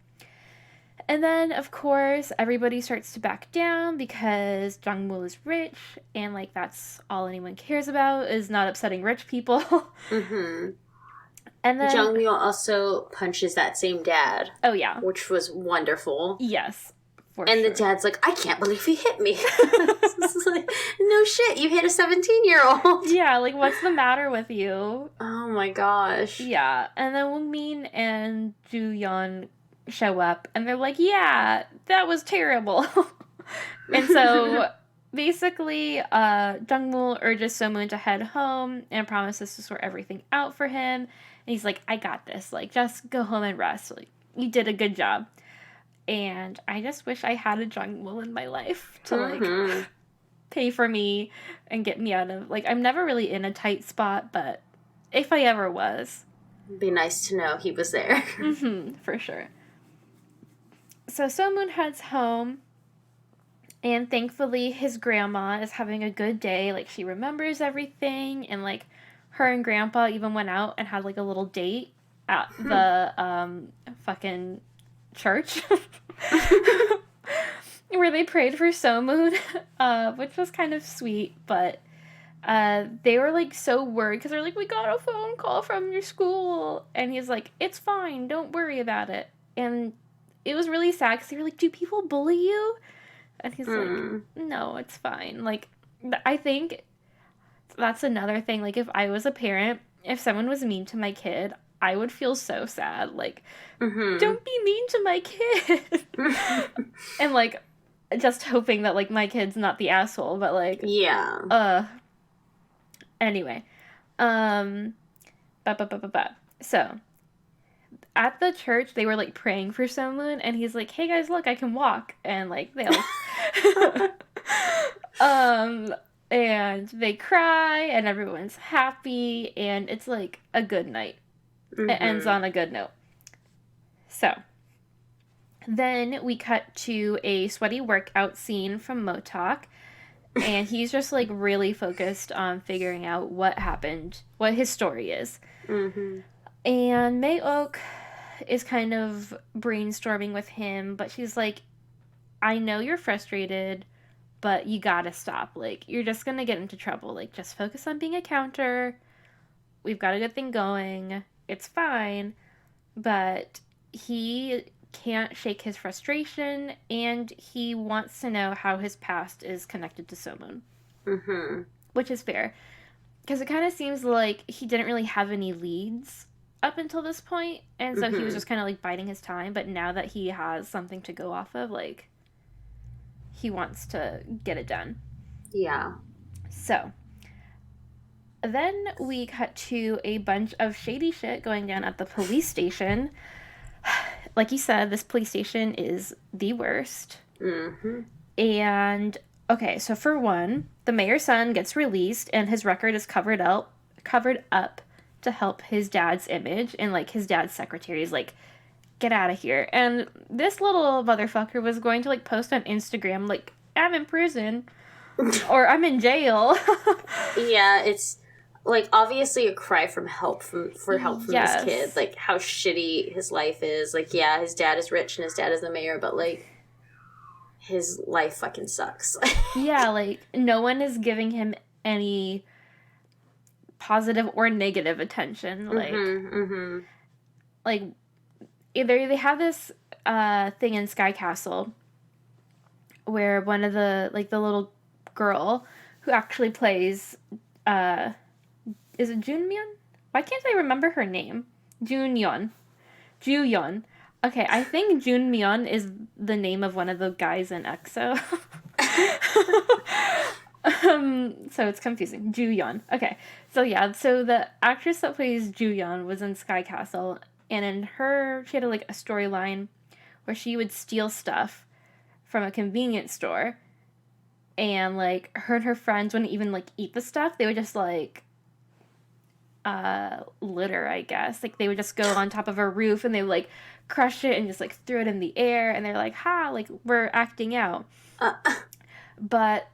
And then, of course, everybody starts to back down because Jung-woo is rich. And, like, that's all anyone cares about is not upsetting rich people. And then Jung-woo also punches that same dad. Oh, yeah. Which was wonderful. Yes. And the dad's like, I can't believe he hit me. It's like, no shit, you hit a 17-year-old. Yeah, like, what's the matter with you? Oh my gosh. Yeah, and then Woong-min and Joo-yeon show up, and they're like, yeah, that was terrible. And so, basically, Jung-woo urges So-moon to head home and promises to sort everything out for him. And he's like, I got this. Like, just go home and rest. Like, you did a good job. And I just wish I had a Jung-woo in my life to, like, pay for me and get me out of, like, I'm never really in a tight spot, but if I ever was. It'd be nice to know he was there. For sure. So So-moon heads home, And thankfully, his grandma is having a good day. Like, she remembers everything. And, like, her and grandpa even went out and had, like, a little date at the fucking church. Where they prayed for So-moon, which was kind of sweet. But they were, like, so worried because they're like, we got a phone call from your school. And he's like, it's fine. Don't worry about it. And it was really sad because they were like, do people bully you? And he's like, no, it's fine. Like, I think that's another thing. Like, if I was a parent, if someone was mean to my kid, I would feel so sad. Like, don't be mean to my kid. And, like, just hoping that, like, my kid's not the asshole. But, like, yeah. Anyway. So, at the church, they were, like, praying for someone, and he's like, hey, guys, look, I can walk. And, like, they all... and they cry, and everyone's happy, and it's, like, a good night. It ends on a good note. So, then we cut to a sweaty workout scene from Motok, and he's just, like, really focused on figuring out what happened, what his story is. And May-ok is kind of brainstorming with him, but she's like, I know you're frustrated, but you gotta stop. Like, you're just gonna get into trouble. Like, just focus on being a counter. We've got a good thing going. It's fine. But he can't shake his frustration, and he wants to know how his past is connected to So-moon. Which is fair. Because it kind of seems like he didn't really have any leads up until this point, and so he was just kind of, like, biding his time, but now that he has something to go off of, like, he wants to get it done. Yeah. So, then we cut to a bunch of shady shit going down at the police station. Like you said, this police station is the worst. And, okay, so for one, the mayor's son gets released, and his record is covered up to help his dad's image, and, like, his dad's secretary is like, get out of here. And this little motherfucker was going to, like, post on Instagram, like, I'm in prison, or I'm in jail. Yeah, it's, like, obviously a cry for help from this kid. Like, how shitty his life is. Like, yeah, his dad is rich and his dad is the mayor, but, like, his life fucking sucks. Yeah, like, no one is giving him any positive or negative attention. Like, like, either they have this thing in Sky Castle where one of the, like, the little girl who actually plays, is it Junmyeon? Why can't I remember her name? Junyeon. Okay, I think Junmyeon is the name of one of the guys in EXO. So it's confusing. Juyeon. Okay. So yeah, so the actress that plays Juyeon was in Sky Castle, and in her, she had a storyline where she would steal stuff from a convenience store, and, like, her and her friends wouldn't even, like, eat the stuff. They would just, like, litter, I guess. Like, they would just go on top of a roof, and they would, like, crush it and just, like, throw it in the air, and they're like, ha, like, we're acting out. But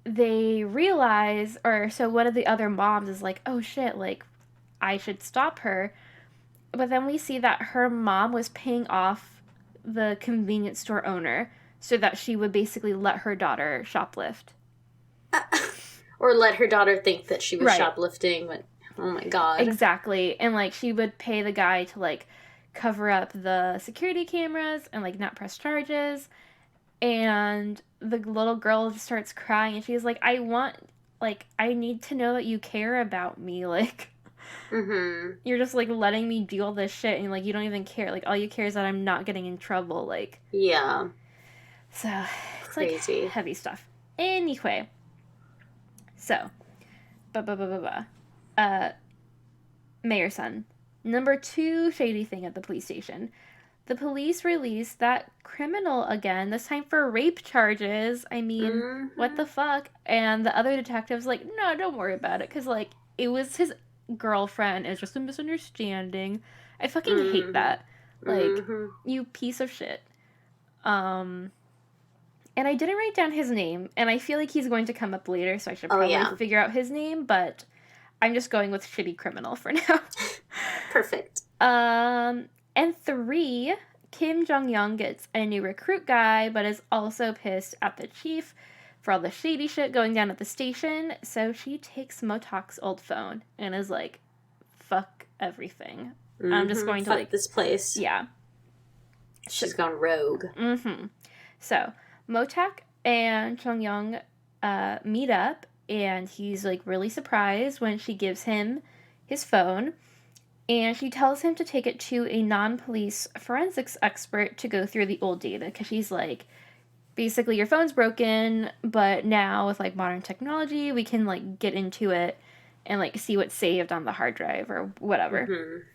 they realize, or so one of the other moms is like, oh shit, like, I should stop her. But then we see that her mom was paying off the convenience store owner so that she would basically let her daughter shoplift. Or let her daughter think that she was shoplifting, but oh my god. Exactly. And, like, she would pay the guy to, like, cover up the security cameras and, like, not press charges. And the little girl just starts crying, and she's like, I need to know that you care about me. Like, you're just, like, letting me do all this shit, and, like, you don't even care. Like, all you care is that I'm not getting in trouble. Like, yeah. So, it's crazy. Like, heavy stuff. Anyway. So, mayor's son. Number 2 shady thing at the police station. The police released that criminal again, this time for rape charges. I mean, what the fuck? And the other detective's like, no, don't worry about it, because, like, it was his girlfriend. It was just a misunderstanding. I fucking hate that. Like, you piece of shit. And I didn't write down his name, and I feel like he's going to come up later, so I should probably figure out his name, but I'm just going with shitty criminal for now. Perfect. And 3, Kim Jong-young gets a new recruit guy, but is also pissed at the chief for all the shady shit going down at the station, so she takes Motak's old phone and is like, fuck everything. Mm-hmm. I'm just going to, fuck this place. Yeah. She's gone rogue. Mm-hmm. So, Motak and Jong-young meet up, and he's, like, really surprised when she gives him his phone, and she tells him to take it to a non-police forensics expert to go through the old data, because she's like, basically, your phone's broken, but now with, like, modern technology, we can, like, get into it and, like, see what's saved on the hard drive or whatever.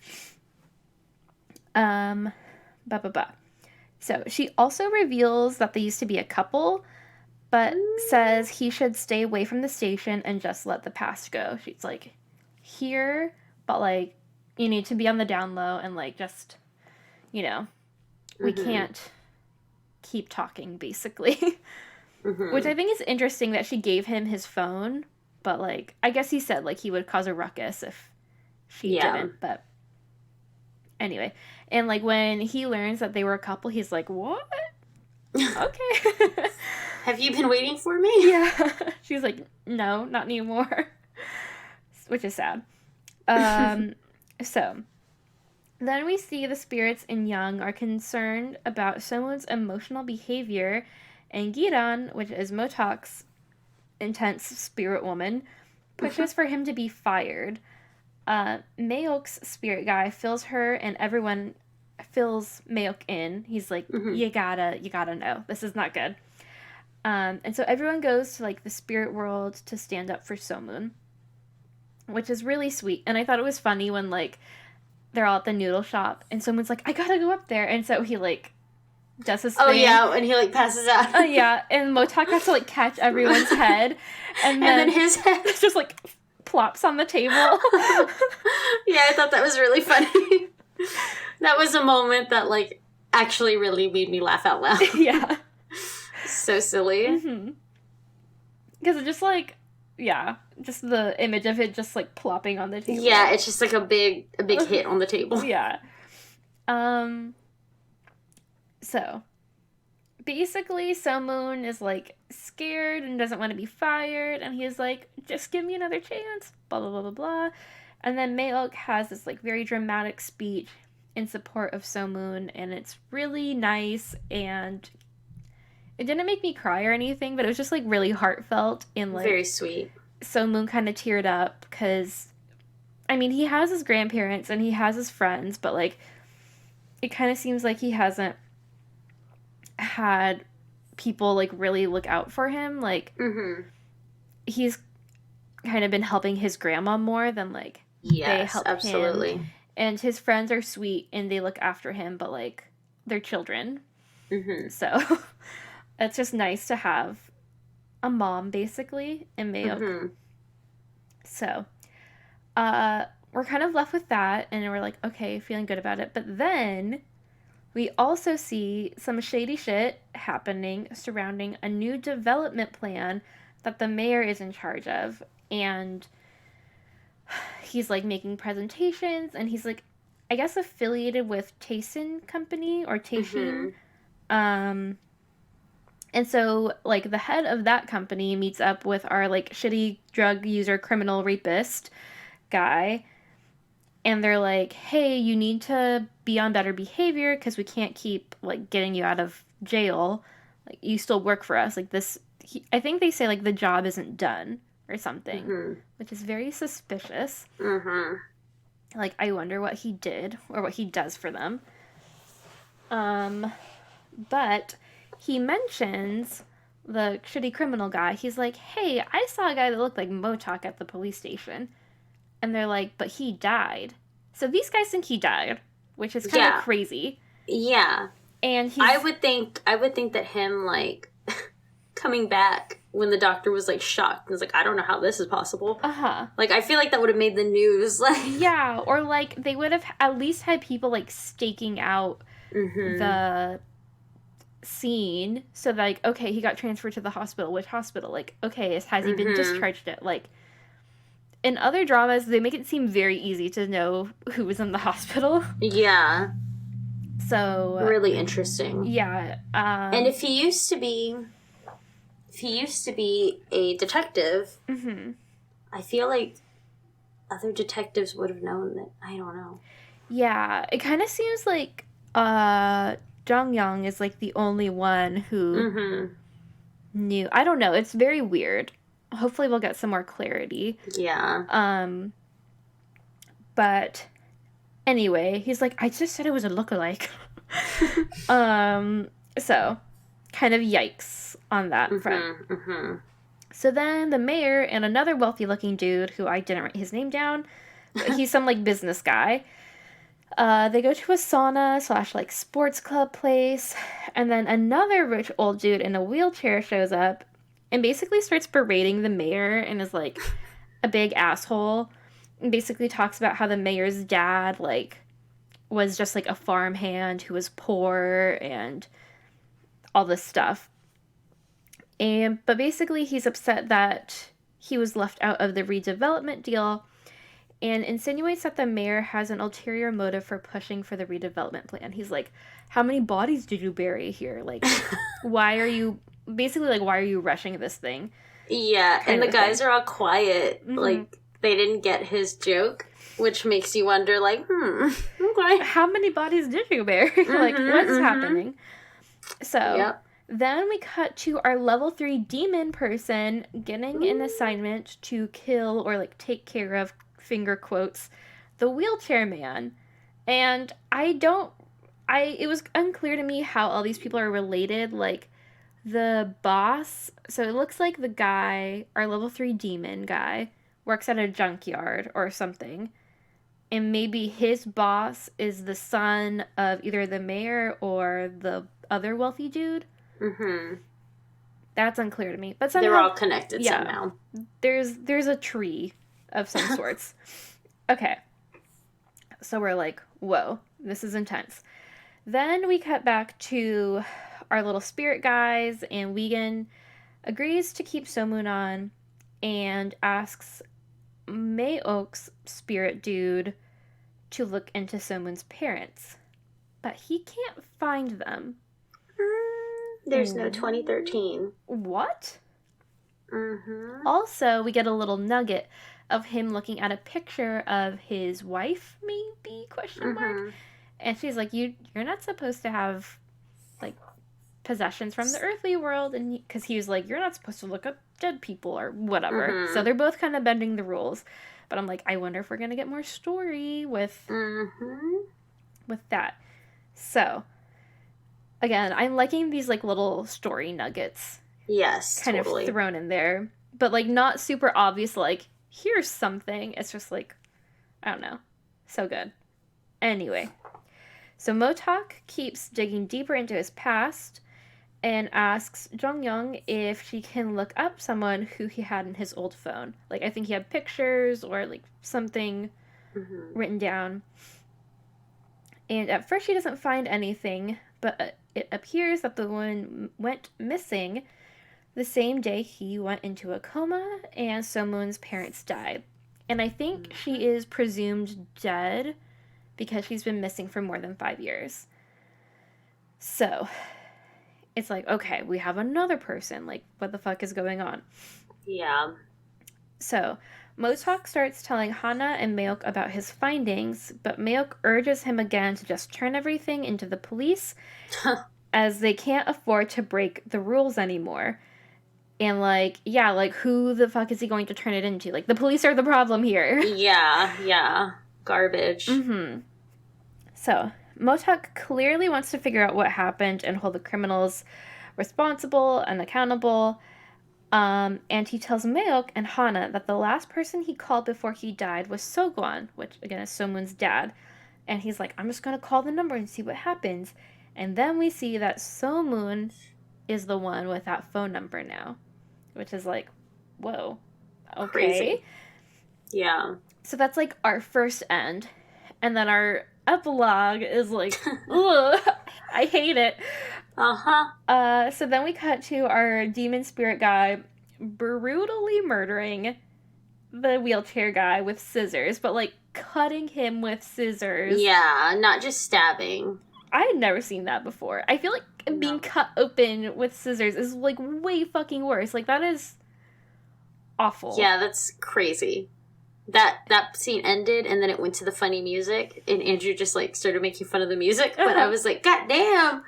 Mm-hmm. So, she also reveals that they used to be a couple, but says he should stay away from the station and just let the past go. She's like, here, but, like, you need to be on the down low and, like, just, you know, we can't keep talking, basically. Which I think is interesting that she gave him his phone, but, like, I guess he said, like, he would cause a ruckus if she didn't, but anyway. And, like, when he learns that they were a couple, he's like, what? Okay. Have you been waiting for me? Yeah. She's like, no, not anymore. Which is sad. So, then we see the spirits in Young are concerned about someone's emotional behavior, and Giran, which is Motak's intense spirit woman, pushes for him to be fired. Mayok's spirit guy fills her, and everyone fills Mayok in. He's like, you gotta know. This is not good. And so everyone goes to, like, the spirit world to stand up for So-moon, which is really sweet. And I thought it was funny when, like, they're all at the noodle shop, and someone's like, I gotta go up there. And so he, like, does his thing. Oh, yeah, and he, like, passes out. Yeah, and Motak has to, like, catch everyone's head. And then his head just, like, plops on the table. Yeah, I thought that was really funny. That was a moment that, like, actually really made me laugh out loud. Yeah. So silly. Because it just, like, yeah, just the image of it just, like, plopping on the table. Yeah, it's just, like, a big hit on the table. Yeah. So, basically, So-moon is, like, scared and doesn't want to be fired, and he's like, just give me another chance, blah, blah, blah, blah, blah. And then Mayok has this, like, very dramatic speech in support of So-moon, and it's really nice, and it didn't make me cry or anything, but it was just, like, really heartfelt, and, like, very sweet. So-moon kind of teared up, because, I mean, he has his grandparents, and he has his friends, but, like, it kind of seems like he hasn't had people, like, really look out for him. Like, he's kind of been helping his grandma more than, like, they help him. And his friends are sweet, and they look after him, but, like, they're children. So, it's just nice to have a mom, basically, in Mayok. So, we're kind of left with that, and we're like, okay, feeling good about it. But then we also see some shady shit happening surrounding a new development plan that the mayor is in charge of. And he's, like, making presentations, and he's, like, I guess affiliated with Taesin Company, or Taesin. And so, like, the head of that company meets up with our, like, shitty drug user, criminal rapist guy, and they're like, hey, you need to be on better behavior because we can't keep, like, getting you out of jail. Like, you still work for us. Like, this, I think they say, like, the job isn't done or something, which is very suspicious. Like, I wonder what he did or what he does for them. But he mentions the shitty criminal guy. He's like, hey, I saw a guy that looked like Motak at the police station. And they're like, but he died. So these guys think he died, which is kind of crazy. Yeah. And I would think that him, like, coming back when the doctor was, like, shocked and was like, I don't know how this is possible. Like, I feel like that would have made the news. Like, yeah, or, like, they would have at least had people, like, staking out the scene. So, like, okay, he got transferred to the hospital. Which hospital? Like, okay, has he been discharged yet? Like, in other dramas, they make it seem very easy to know who was in the hospital. Yeah. So really interesting. Yeah. And if he used to be a detective, I feel like other detectives would have known that. I don't know. Yeah, it kind of seems like Jung-young is like the only one who knew. I don't know. It's very weird. Hopefully we'll get some more clarity. Yeah. But anyway, he's like, I just said it was a lookalike. So kind of yikes on that front. So then the mayor and another wealthy looking dude who I didn't write his name down, but he's some like business guy. They go to a sauna / like sports club place, and then another rich old dude in a wheelchair shows up and basically starts berating the mayor and is like a big asshole. And basically talks about how the mayor's dad like was just like a farmhand who was poor and all this stuff. But basically he's upset that he was left out of the redevelopment deal, and insinuates that the mayor has an ulterior motive for pushing for the redevelopment plan. He's like, how many bodies did you bury here? Like, why are you rushing this thing? Yeah, and the guys are all quiet. Like, they didn't get his joke, which makes you wonder, like, okay. How many bodies did you bury? Like, what's happening? So, then we cut to our level 3 demon person getting an assignment to kill or, like, take care of, finger quotes, the wheelchair man. And it was unclear to me how all these people are related. Like, the boss, so it looks like the guy, our level 3 demon guy, works at a junkyard or something. And maybe his boss is the son of either the mayor or the other wealthy dude. That's unclear to me. But somehow, they're all connected somehow. There's a tree of some sorts. Okay. So we're like, whoa, this is intense. Then we cut back to our little spirit guys, and Wiegand agrees to keep So-moon on and asks May-ok's spirit dude to look into So-moon's parents. But he can't find them. There's no 2013. What? Also, we get a little nugget of him looking at a picture of his wife, maybe, question mark. And she's like, you're not supposed to have, like, possessions from the earthly world. And because he was like, you're not supposed to look up dead people or whatever. So they're both kind of bending the rules. But I'm like, I wonder if we're going to get more story with that. So, again, I'm liking these, like, little story nuggets. Yes, kind of thrown in there. But, like, not super obvious, like, here's something. It's just, like, I don't know. So good. Anyway. So Motok keeps digging deeper into his past and asks Jung-young if she can look up someone who he had in his old phone. Like, I think he had pictures or, like, something written down. And at first she doesn't find anything, but it appears that the woman went missing the same day he went into a coma and So-moon's parents died. And I think she is presumed dead because she's been missing for more than 5 years. So, it's like, okay, we have another person. Like, what the fuck is going on? Yeah. So, Motok starts telling Hana and May-ok about his findings, but May-ok urges him again to just turn everything into the police, as they can't afford to break the rules anymore. And, like, yeah, like, who the fuck is he going to turn it into? Like, the police are the problem here. Yeah. Garbage. So, Motok clearly wants to figure out what happened and hold the criminals responsible and accountable. And he tells May-ok and Hana that the last person he called before he died was So-gwon, which, again, is So-moon's dad. And he's like, I'm just going to call the number and see what happens. And then we see that So-moon is the one with that phone number now. Which is like, whoa. Okay. Crazy. Yeah. So that's, like, our first end. And then our epilogue is like, ugh, I hate it. So then we cut to our demon spirit guy brutally murdering the wheelchair guy with scissors, but like cutting him with scissors. Yeah, not just stabbing. I had never seen that before. I feel like being cut open with scissors is like way fucking worse. Like that is awful. Yeah, that's crazy. That scene ended and then it went to the funny music and Andrew just like started making fun of the music, but I was like, God damn.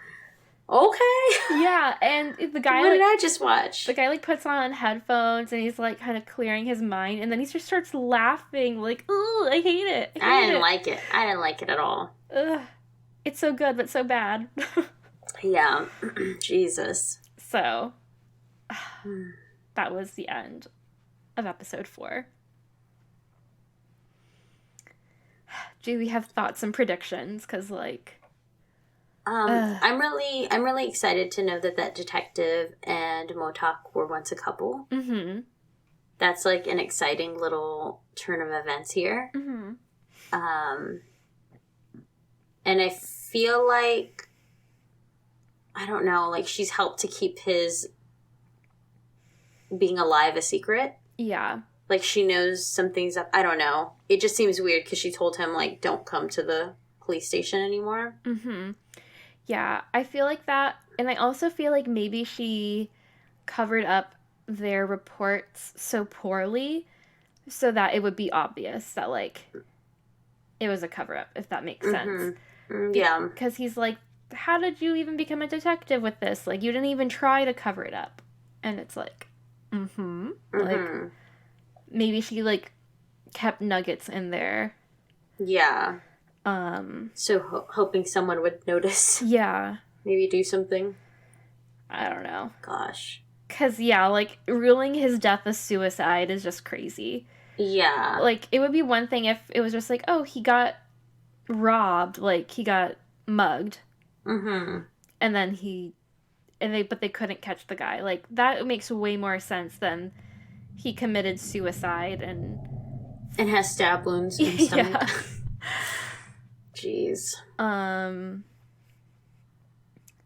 Okay. Yeah, and the guy what did I just watch? The guy like puts on headphones and he's like kind of clearing his mind and then he just starts laughing like, ooh, I hate it. I didn't like it. I didn't like it at all. Ugh. It's so good but so bad. Yeah. Jesus. So that was the end of episode 4. Do we have thoughts and predictions? Because like I'm really excited to know that detective and Motak were once a couple. Mm-hmm. That's like an exciting little turn of events here. Mm-hmm. And I feel like, I don't know, like she's helped to keep his being alive a secret. Yeah. Like she knows some things up. I don't know. It just seems weird because she told him like, don't come to the police station anymore. Mm-hmm. Yeah, I feel like that. And I also feel like maybe she covered up their reports so poorly so that it would be obvious that, like, it was a cover-up, if that makes sense. Yeah. Because he's like, how did you even become a detective with this? Like, you didn't even try to cover it up. And it's like, like, maybe she, like, kept nuggets in there. Yeah. So hoping someone would notice. Yeah. Maybe do something. I don't know. Gosh. Because, yeah, like, ruling his death a suicide is just crazy. Yeah. Like, it would be one thing if it was just like, oh, he got robbed. Like, he got mugged. Mm-hmm. And then but they couldn't catch the guy. Like, that makes way more sense than he committed suicide and has stab wounds in his stomach. Yeah. Jeez.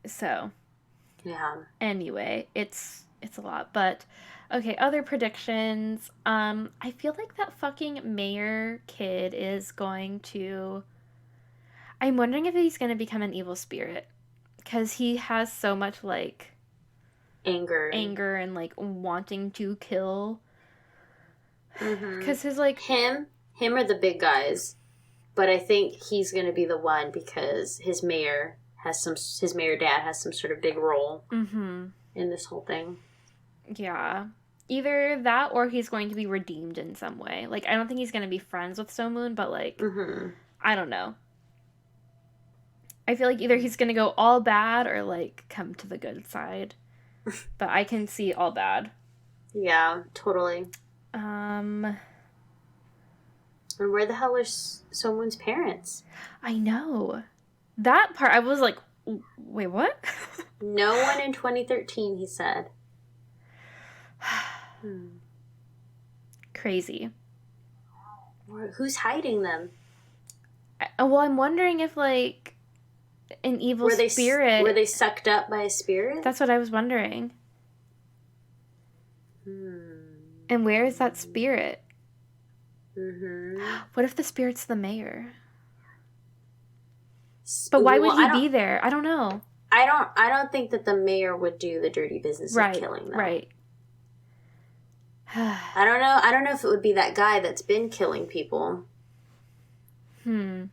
So. Yeah. Anyway, it's a lot, but okay, other predictions. I feel like that fucking mayor kid is going to I'm wondering if he's going to become an evil spirit cuz he has so much like anger and like wanting to kill. Mm-hmm. Cuz his like him are the big guys, but I think he's going to be the one because his mayor dad has some sort of big role in this whole thing. Yeah. Either that or he's going to be redeemed in some way. Like, I don't think he's going to be friends with So-moon, but, like, I don't know. I feel like either he's going to go all bad or, like, come to the good side. But I can see all bad. Yeah, totally. And where the hell are So-moon's parents? I know. That part, I was like, wait, what? No one in 2013, he said. Crazy. Who's hiding them? Well, I'm wondering if, like, an evil spirit... Were they sucked up by a spirit? That's what I was wondering. And where is that spirit? What if the spirit's the mayor? But why would he be there? I don't know. I don't think that the mayor would do the dirty business of killing them. Right. I don't know if it would be that guy that's been killing people. I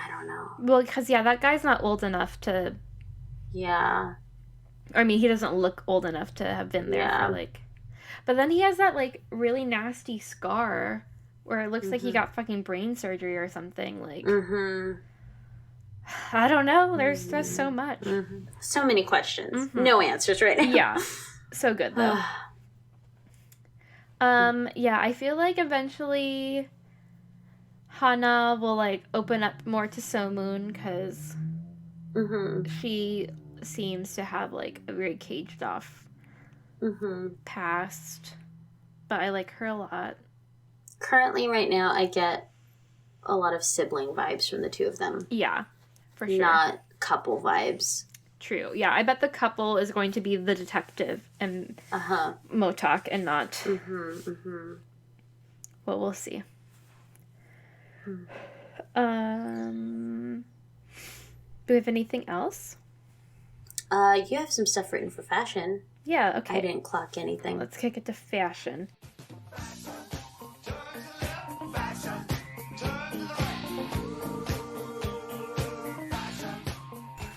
don't know. Well, because, yeah, that guy's not old enough to... Yeah. I mean, he doesn't look old enough to have been there for, like... But then he has that, like, really nasty scar where it looks like he got fucking brain surgery or something. Like... I don't know. There's just so much. So many questions. No answers right now. Yeah. So good, though. Yeah, I feel like eventually Hana will, like, open up more to So-moon because she seems to have, like, a very caged off past. But I like her a lot. Currently, right now, I get a lot of sibling vibes from the two of them. Yeah, for sure. Not couple vibes. True. Yeah, I bet the couple is going to be the detective and Motak and not. Well, we'll see. Do we have anything else? You have some stuff written for fashion. Yeah, okay. I didn't clock anything. Let's kick it to fashion.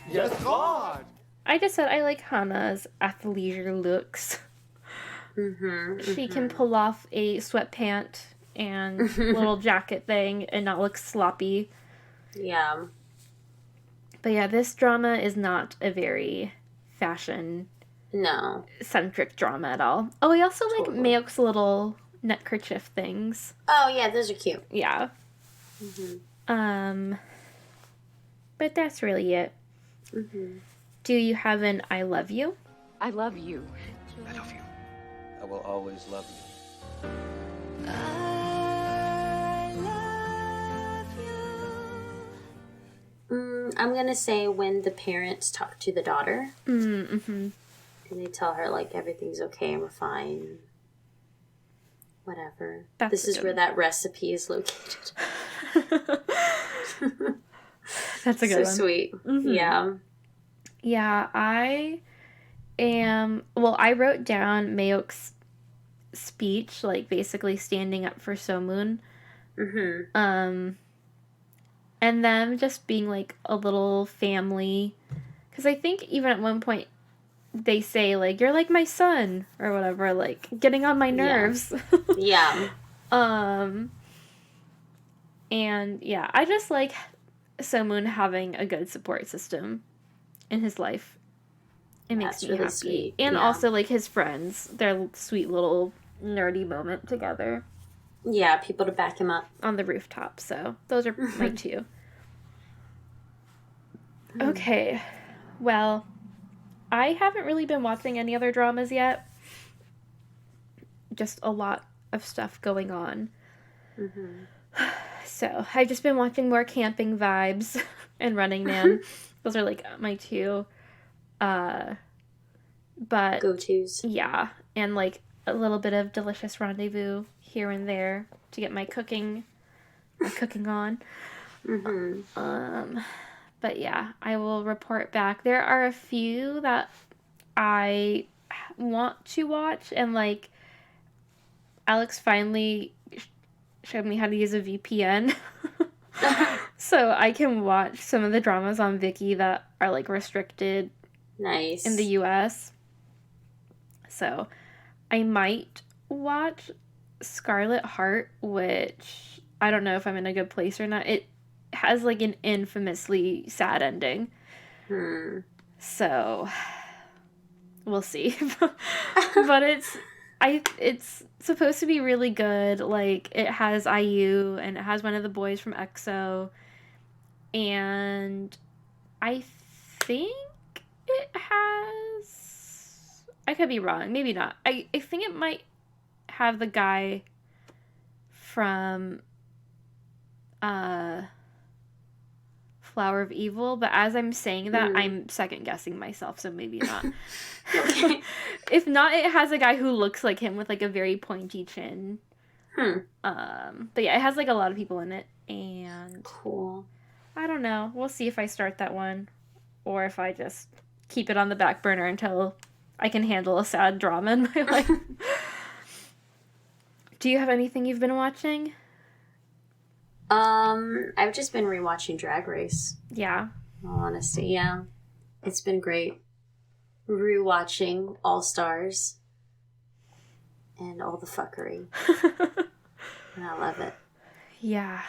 Yes, God! I just said I like Hannah's athleisure looks. She can pull off a sweatpant and little jacket thing and not look sloppy. Yeah. But yeah, this drama is not a very fashion-centric drama at all. Oh, I also like Mayok's little neckerchief things. Oh, yeah, those are cute. Yeah. But that's really it. Do you have an I love you? I love you. I love you. I will always love you. I'm going to say when the parents talk to the daughter. And they tell her, like, everything's okay and we're fine. Whatever. This is where that recipe is located. That's a good one. So sweet. Yeah. Yeah, I wrote down Mayok's speech, like, basically standing up for So-moon. And them just being, like, a little family. Because I think even at one point they say, like, you're like my son, or whatever, like, getting on my nerves. Yeah. And, yeah, I just like So-moon having a good support system in his life. It makes me happy. Sweet. And also, like, his friends, their sweet little nerdy moment together. Yeah, people to back him up. On the rooftop, so those are my two. Okay, well, I haven't really been watching any other dramas yet. Just a lot of stuff going on. So, I've just been watching more Camping Vibes and Running Man. Those are, like, my two. But Go-tos. Yeah, and, like, a little bit of Delicious Rendezvous here and there to get my cooking on. But yeah, I will report back. There are a few that I want to watch, and, like, Alex finally showed me how to use a VPN. So I can watch some of the dramas on Viki that are, like, restricted in the US. So I might watch Scarlet Heart, which I don't know if I'm in a good place or not. It has, like, an infamously sad ending. So we'll see. But it's supposed to be really good. Like, it has IU and it has one of the boys from EXO, and I think it has, I could be wrong, maybe not. I think it might have the guy from Flower of Evil, but as I'm saying that, I'm second guessing myself, so maybe not. Okay. If not, it has a guy who looks like him with, like, a very pointy chin. But yeah, it has, like, a lot of people in it, and cool. I don't know. We'll see if I start that one, or if I just keep it on the back burner until I can handle a sad drama in my life. Do you have anything you've been watching? I've just been rewatching Drag Race. Yeah. In all honesty, yeah. It's been great. Rewatching All Stars and all the fuckery. And I love it. Yeah.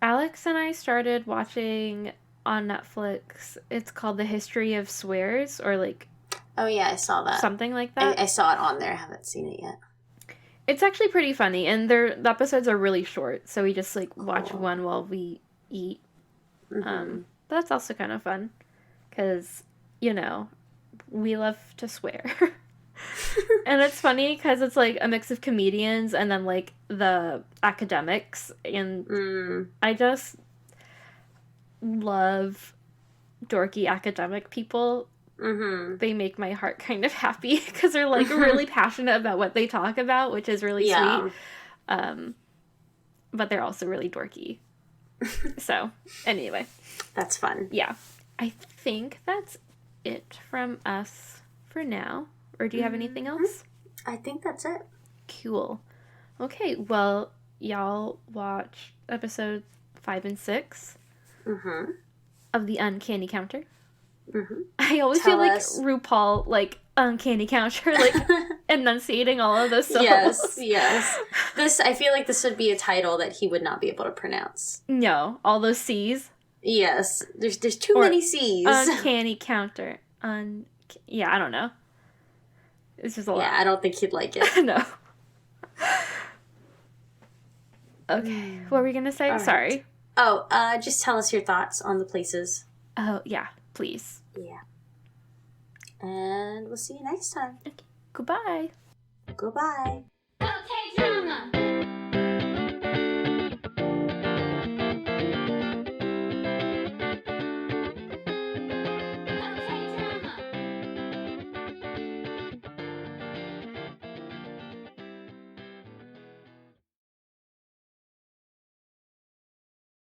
Alex and I started watching on Netflix. It's called The History of Swears, or, like... Oh, yeah, I saw that. Something like that. I saw it on there. I haven't seen it yet. It's actually pretty funny, and the episodes are really short, so we just, like, watch one while we eat. But that's also kind of fun, because, you know, we love to swear. And it's funny, because it's, like, a mix of comedians and then, like, the academics, and I just love dorky academic people, Mm-hmm. they make my heart kind of happy because they're like really passionate about what they talk about, which is really sweet. But they're also really dorky. So, anyway. That's fun. Yeah. I think that's it from us for now. Or do you have anything else? I think that's it. Cool. Okay, well, y'all watch episode 5 and 6 of the Uncanny Counter. I always feel like RuPaul, like, Uncanny Counter, like, enunciating all of those syllables. Yes. I feel like this would be a title that he would not be able to pronounce. No, all those C's. Yes, there's too many C's. Uncanny Counter. Yeah, I don't know. It's just a lot. Yeah, I don't think he'd like it. No. Okay, what were we gonna say? Right. Sorry. Oh, just tell us your thoughts on the places. Oh, yeah, please. Yeah. And we'll see you next time. Okay. Goodbye. Goodbye.